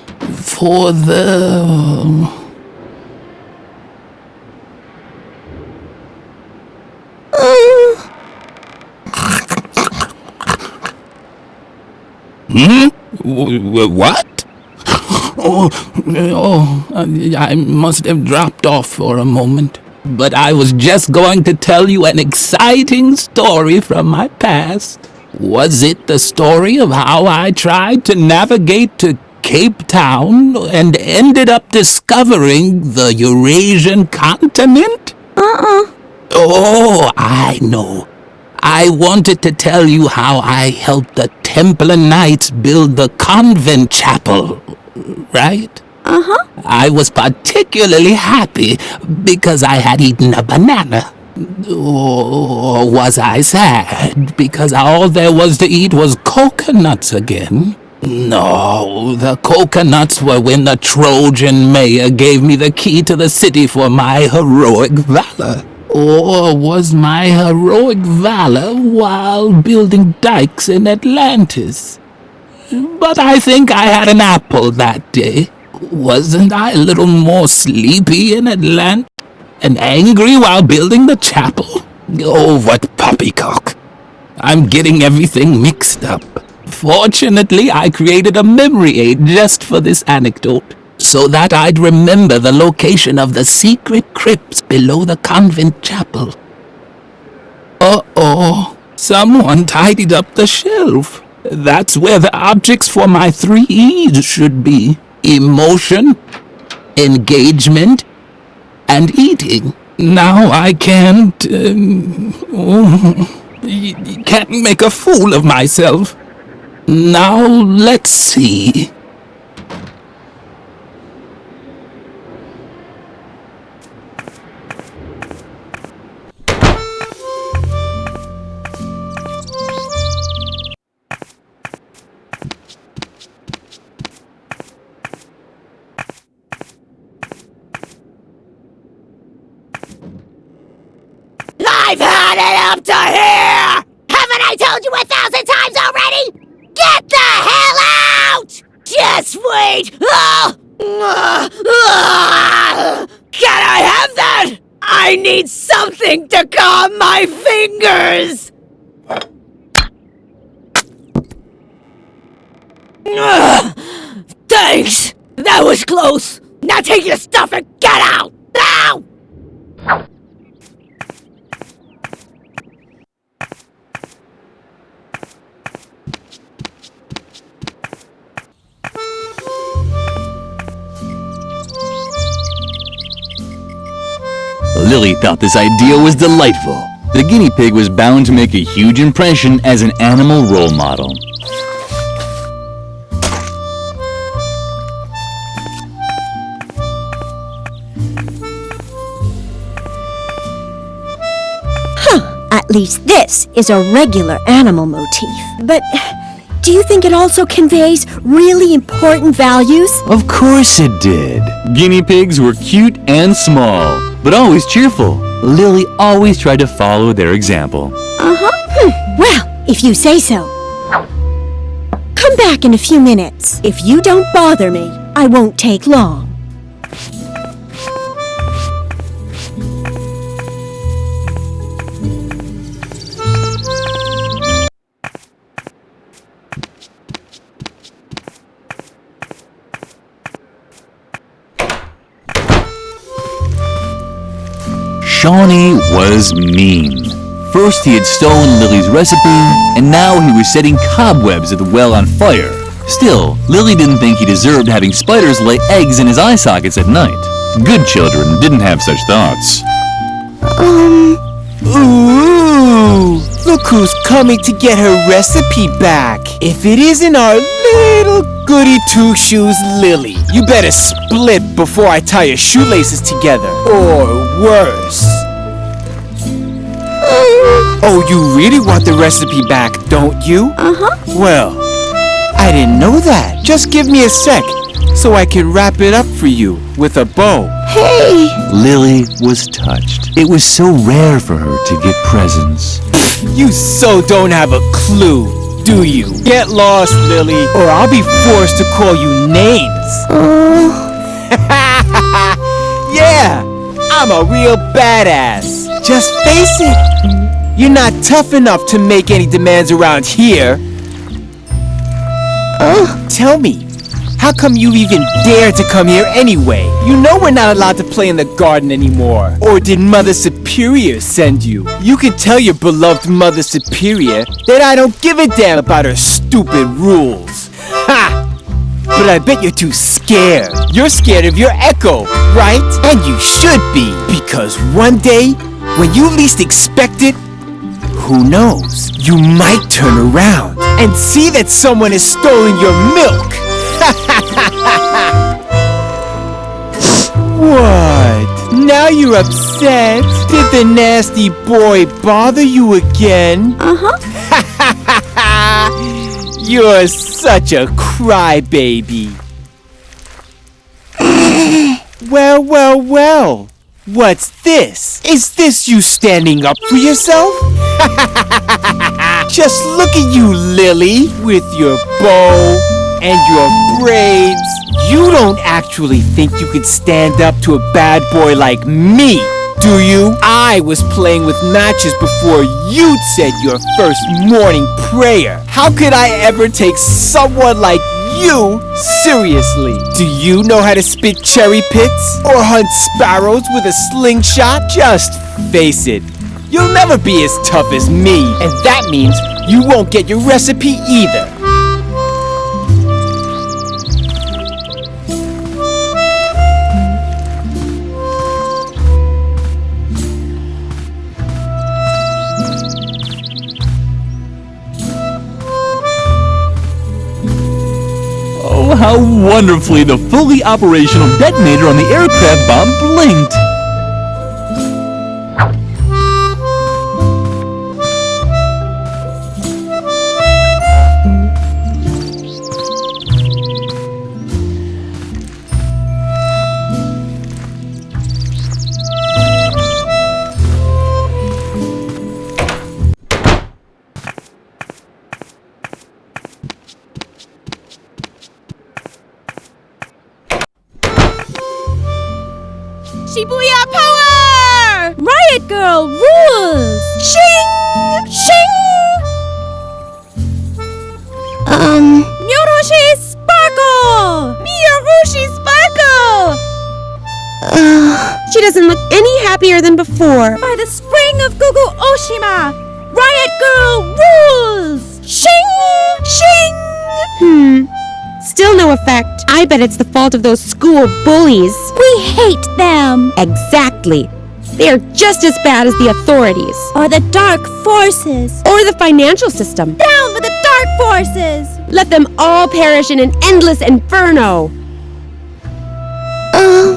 What? I must have dropped off for a moment. But I was just going to tell you an exciting story from my past. Was it the story of how I tried to navigate to Cape Town and ended up discovering the Eurasian continent? Oh, I know. I wanted to tell you how I helped the Templar Knights build the Convent chapel, right? I was particularly happy because I had eaten a banana. Or was I sad because all there was to eat was coconuts again? No, the coconuts were when the Trojan mayor gave me the key to the city for my heroic valor. Or was my heroic valor while building dikes in Atlantis? But I think I had an apple that day. Wasn't I a little more sleepy in Atlantis and angry while building the chapel? Oh, what poppycock. I'm getting everything mixed up. Fortunately, I created a memory aid just for this anecdote, so that I'd remember the location of the secret crypts below the convent chapel. Uh-oh, someone tidied up the shelf. That's where the objects for my 3 E's should be. Emotion, engagement, and eating. Now I can't... can't make a fool of myself. Now, let's see. I've had it up to here! Haven't I told you 1,000 times already? Get the hell out! Just wait! Can I have that? I need something to calm my fingers! Thanks! That was close! Now take your stuff and get out! Now! Lilli Lilli thought this idea was delightful. The guinea pig was bound to make a huge impression as an animal role model. At least this is a regular animal motif. But do you think it also conveys really important values? Of course it did. Guinea pigs were cute and small, but always cheerful. Lilli always tried to follow their example. Well, if you say so. Come back in a few minutes. If you don't bother me, I won't take long. Shawnee was mean. First he had stolen Lilli's recipe, and now he was setting cobwebs at the well on fire. Still, Lilli didn't think he deserved having spiders lay eggs in his eye sockets at night. Good children didn't have such thoughts. Ooh, look who's coming to get her recipe back. If it isn't our little goody two-shoes Lilli, you better split before I tie your shoelaces together. Or worse. Oh, you really want the recipe back, don't you? Well, I didn't know that. Just give me a sec so I can wrap it up for you with a bow. Hey! Lilli was touched. It was so rare for her to get presents. You so don't have a clue, do you? Get lost, Lilli, or I'll be forced to call you names. Yeah, I'm a real badass. Just face it. You're not tough enough to make any demands around here. Tell me, how come you even dare to come here anyway? You know we're not allowed to play in the garden anymore. Or did Mother Superior send you? You can tell your beloved Mother Superior that I don't give a damn about her stupid rules. Ha! But I bet you're too scared. You're scared of your echo, right? And you should be, because one day, when you least expect it, who knows? You might turn around and see that someone has stolen your milk. What? Now you're upset? Did the nasty boy bother you again? You're such a crybaby. Well. What's this? Is this you standing up for yourself? Just look at you, Lilli, with your bow and your braids. You don't actually think you could stand up to a bad boy like me, do you? I was playing with matches before you'd said your first morning prayer. How could I ever take someone like you seriously? Do you know how to spit cherry pits or hunt sparrows with a slingshot? Just face it, you'll never be as tough as me, and that means you won't get your recipe either. How wonderfully the fully operational detonator on the aircraft bomb blinked! Shibuya power! Riot Girl rules! Shing! Shing! Miyorushi Sparkle! Miyorushi Sparkle! She doesn't look any happier than before. By the spring of Gugu Oshima, Riot Girl rules! Shing! Shing! Still no effect. I bet it's the fault of those school bullies. We hate them! Exactly. They are just as bad as the authorities. Or the dark forces. Or the financial system. Down with the dark forces! Let them all perish in an endless inferno.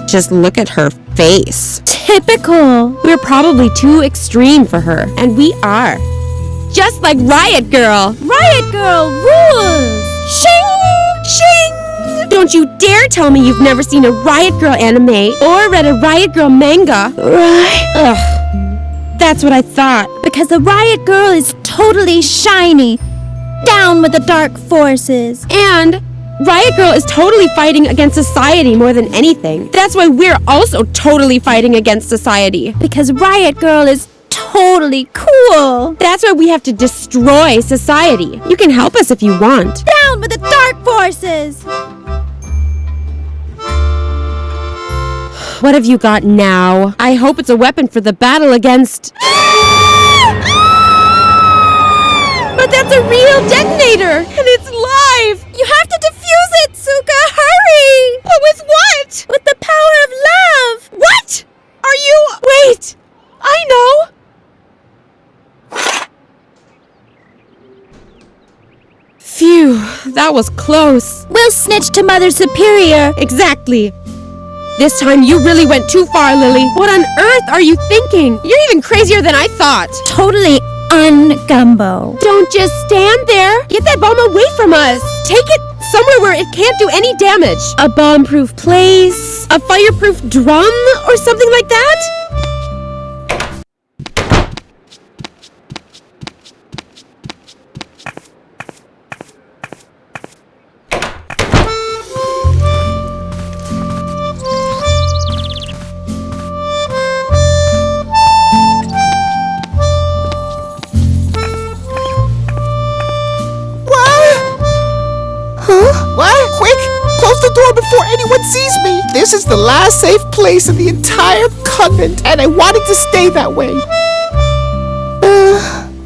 Just look at her face. Typical. We're probably too extreme for her, and we are. Just like Riot Girl. Riot Girl rules! Shing! Shing! Don't you dare tell me you've never seen a Riot Girl anime or read a Riot Girl manga. Right. Ugh. That's what I thought. Because the Riot Girl is totally shiny. Down with the dark forces. And Riot Girl is totally fighting against society more than anything. That's why we're also totally fighting against society. Because Riot Girl is totally cool. That's why we have to destroy society. You can help us if you want. Down with the dark forces! What have you got now? I hope it's a weapon for the battle against... But that's a real detonator! And it's live! You have to defuse it, Suka! Hurry! But with what? With the power of love! What? Are you... Wait! I know! Phew, that was close. We'll snitch to Mother Superior. Exactly. This time you really went too far, Lilli. What on earth are you thinking? You're even crazier than I thought. Totally un-Gumbo. Don't just stand there. Get that bomb away from us. Take it somewhere where it can't do any damage. A bomb-proof place? A fireproof drum? Or something like that? Before anyone sees me. This is the last safe place in the entire convent, and I want it to stay that way.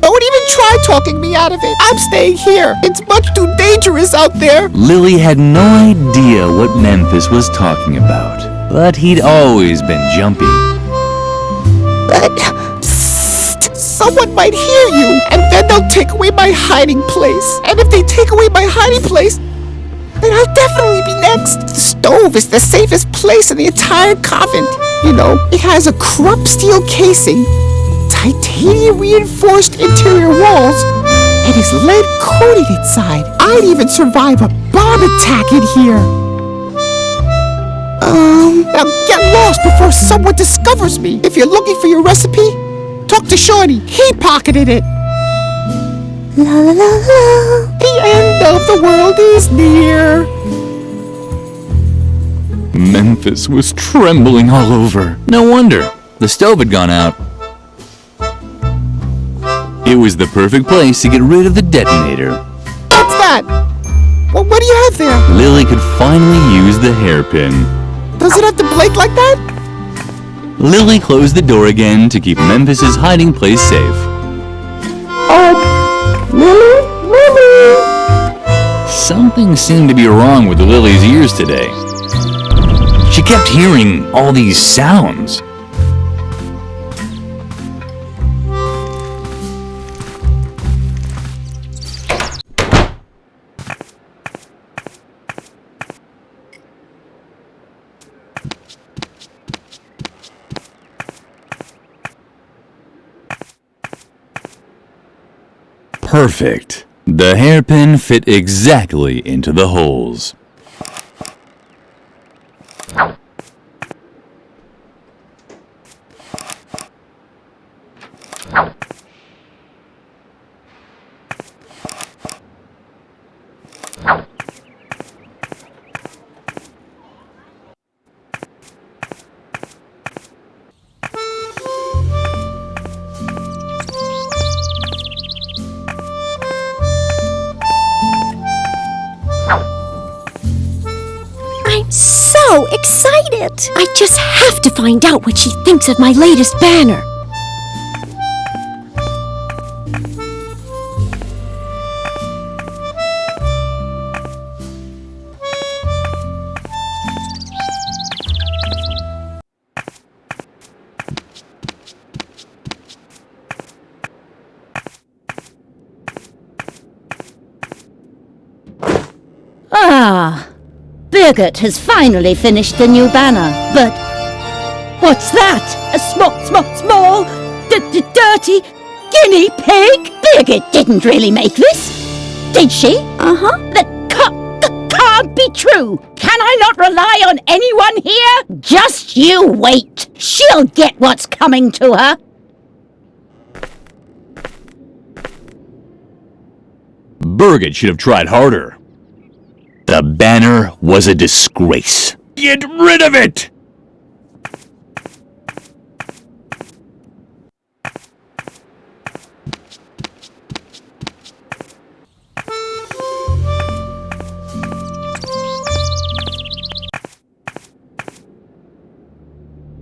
Don't even try talking me out of it. I'm staying here. It's much too dangerous out there. Lilli had no idea what Memphis was talking about, but he'd always been jumpy. But someone might hear you, and then they'll take away my hiding place. And if they take away my hiding place, then I'll definitely be next. The stove is the safest place in the entire convent. You know, it has a crump steel casing, titanium reinforced interior walls, and is lead coated inside. I'd even survive a bomb attack in here. Now get lost before someone discovers me. If you're looking for your recipe, talk to Shorty. He pocketed it. La la la la. The end of the world is near. Memphis was trembling all over. No wonder. The stove had gone out. It was the perfect place to get rid of the detonator. What's that? Well, what do you have there? Lilli could finally use the hairpin. Does it have to blink like that? Lilli closed the door again to keep Memphis's hiding place safe. Lilli? Something seemed to be wrong with Lilli's ears today. She kept hearing all these sounds. Perfect. The hairpin fit exactly into the holes. I'm so excited! I just have to find out what she thinks of my latest banner. Birgit has finally finished the new banner, but... What's that? A small, dirty guinea pig? Birgit didn't really make this, did she? Uh-huh. That can't be true. Can I not rely on anyone here? Just you wait. She'll get what's coming to her. Birgit should have tried harder. The banner was a disgrace. Get rid of it!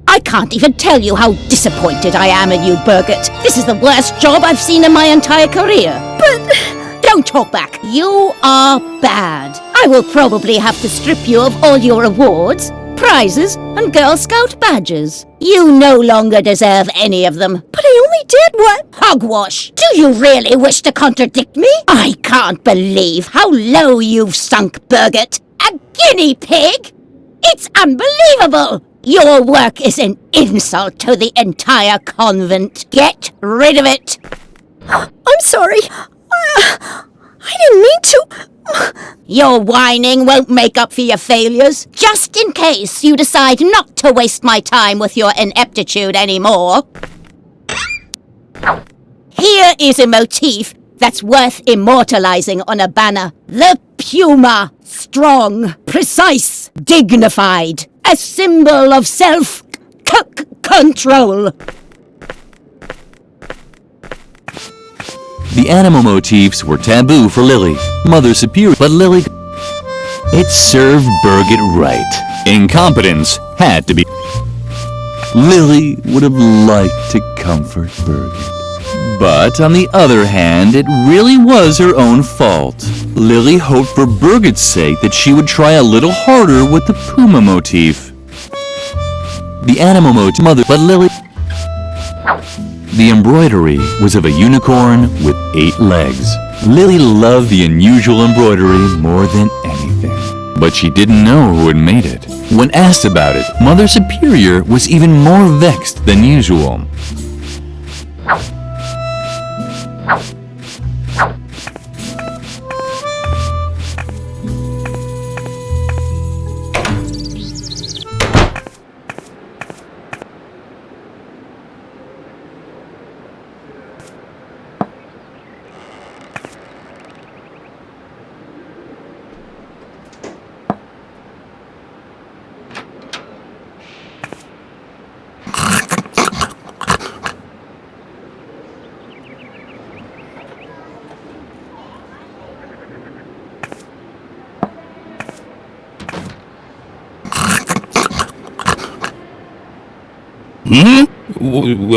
I can't even tell you how disappointed I am in you, Birgit. This is the worst job I've seen in my entire career. But... Don't talk back. You are bad. I will probably have to strip you of all your awards, prizes, and Girl Scout badges. You no longer deserve any of them. But I only did what? Hogwash! Do you really wish to contradict me? I can't believe how low you've sunk, Birgit. A guinea pig? It's unbelievable! Your work is an insult to the entire convent. Get rid of it! I'm sorry. I didn't mean to. Your whining won't make up for your failures. Just in case you decide not to waste my time with your ineptitude anymore. Here is a motif that's worth immortalizing on a banner. The puma. Strong, precise, dignified. A symbol of self-control. The animal motifs were taboo for Lilli, Mother Superior, but Lilli... It served Birgit right. Incompetence had to be... Lilli would have liked to comfort Birgit. But on the other hand, it really was her own fault. Lilli hoped for Birgit's sake that she would try a little harder with the puma motif. The animal motif, Mother, but Lilli... The embroidery was of a unicorn with 8 legs. Lilli loved the unusual embroidery more than anything, but she didn't know who had made it. When asked about it, Mother Superior was even more vexed than usual.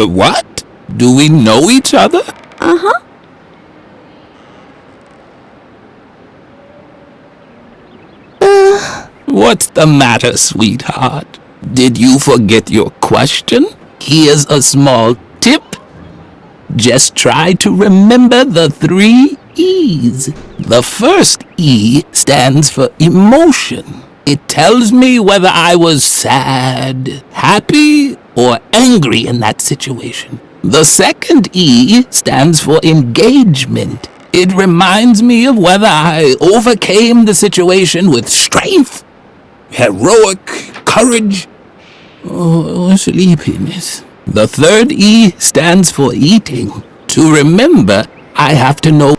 What? Do we know each other? Uh-huh. What's the matter, sweetheart? Did you forget your question? Here's a small tip. Just try to remember the 3 E's. The first E stands for emotion. It tells me whether I was sad, happy, or angry in that situation. The second E stands for engagement. It reminds me of whether I overcame the situation with strength, heroic courage, or sleepiness. The third E stands for eating. To remember, I have to know...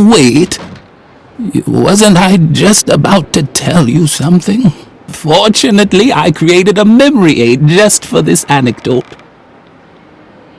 wait. Wasn't I just about to tell you something? Fortunately, I created a memory aid just for this anecdote.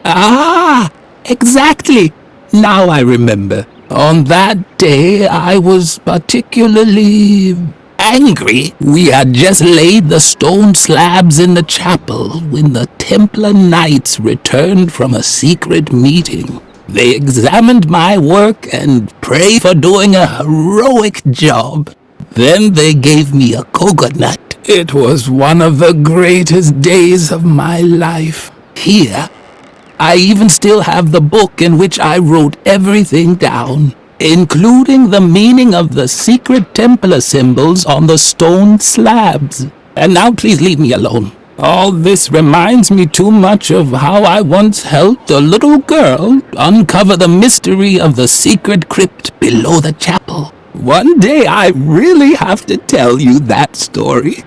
Ah, exactly. Now I remember. On that day, I was particularly angry. We had just laid the stone slabs in the chapel when the Templar Knights returned from a secret meeting. They examined my work and prayed for doing a heroic job. Then they gave me a coconut. It was one of the greatest days of my life. Here, I even still have the book in which I wrote everything down. including the meaning of the secret Templar symbols on the stone slabs. And now please leave me alone. All this reminds me too much of how I once helped a little girl uncover the mystery of the secret crypt below the chapel. One day I really have to tell you that story.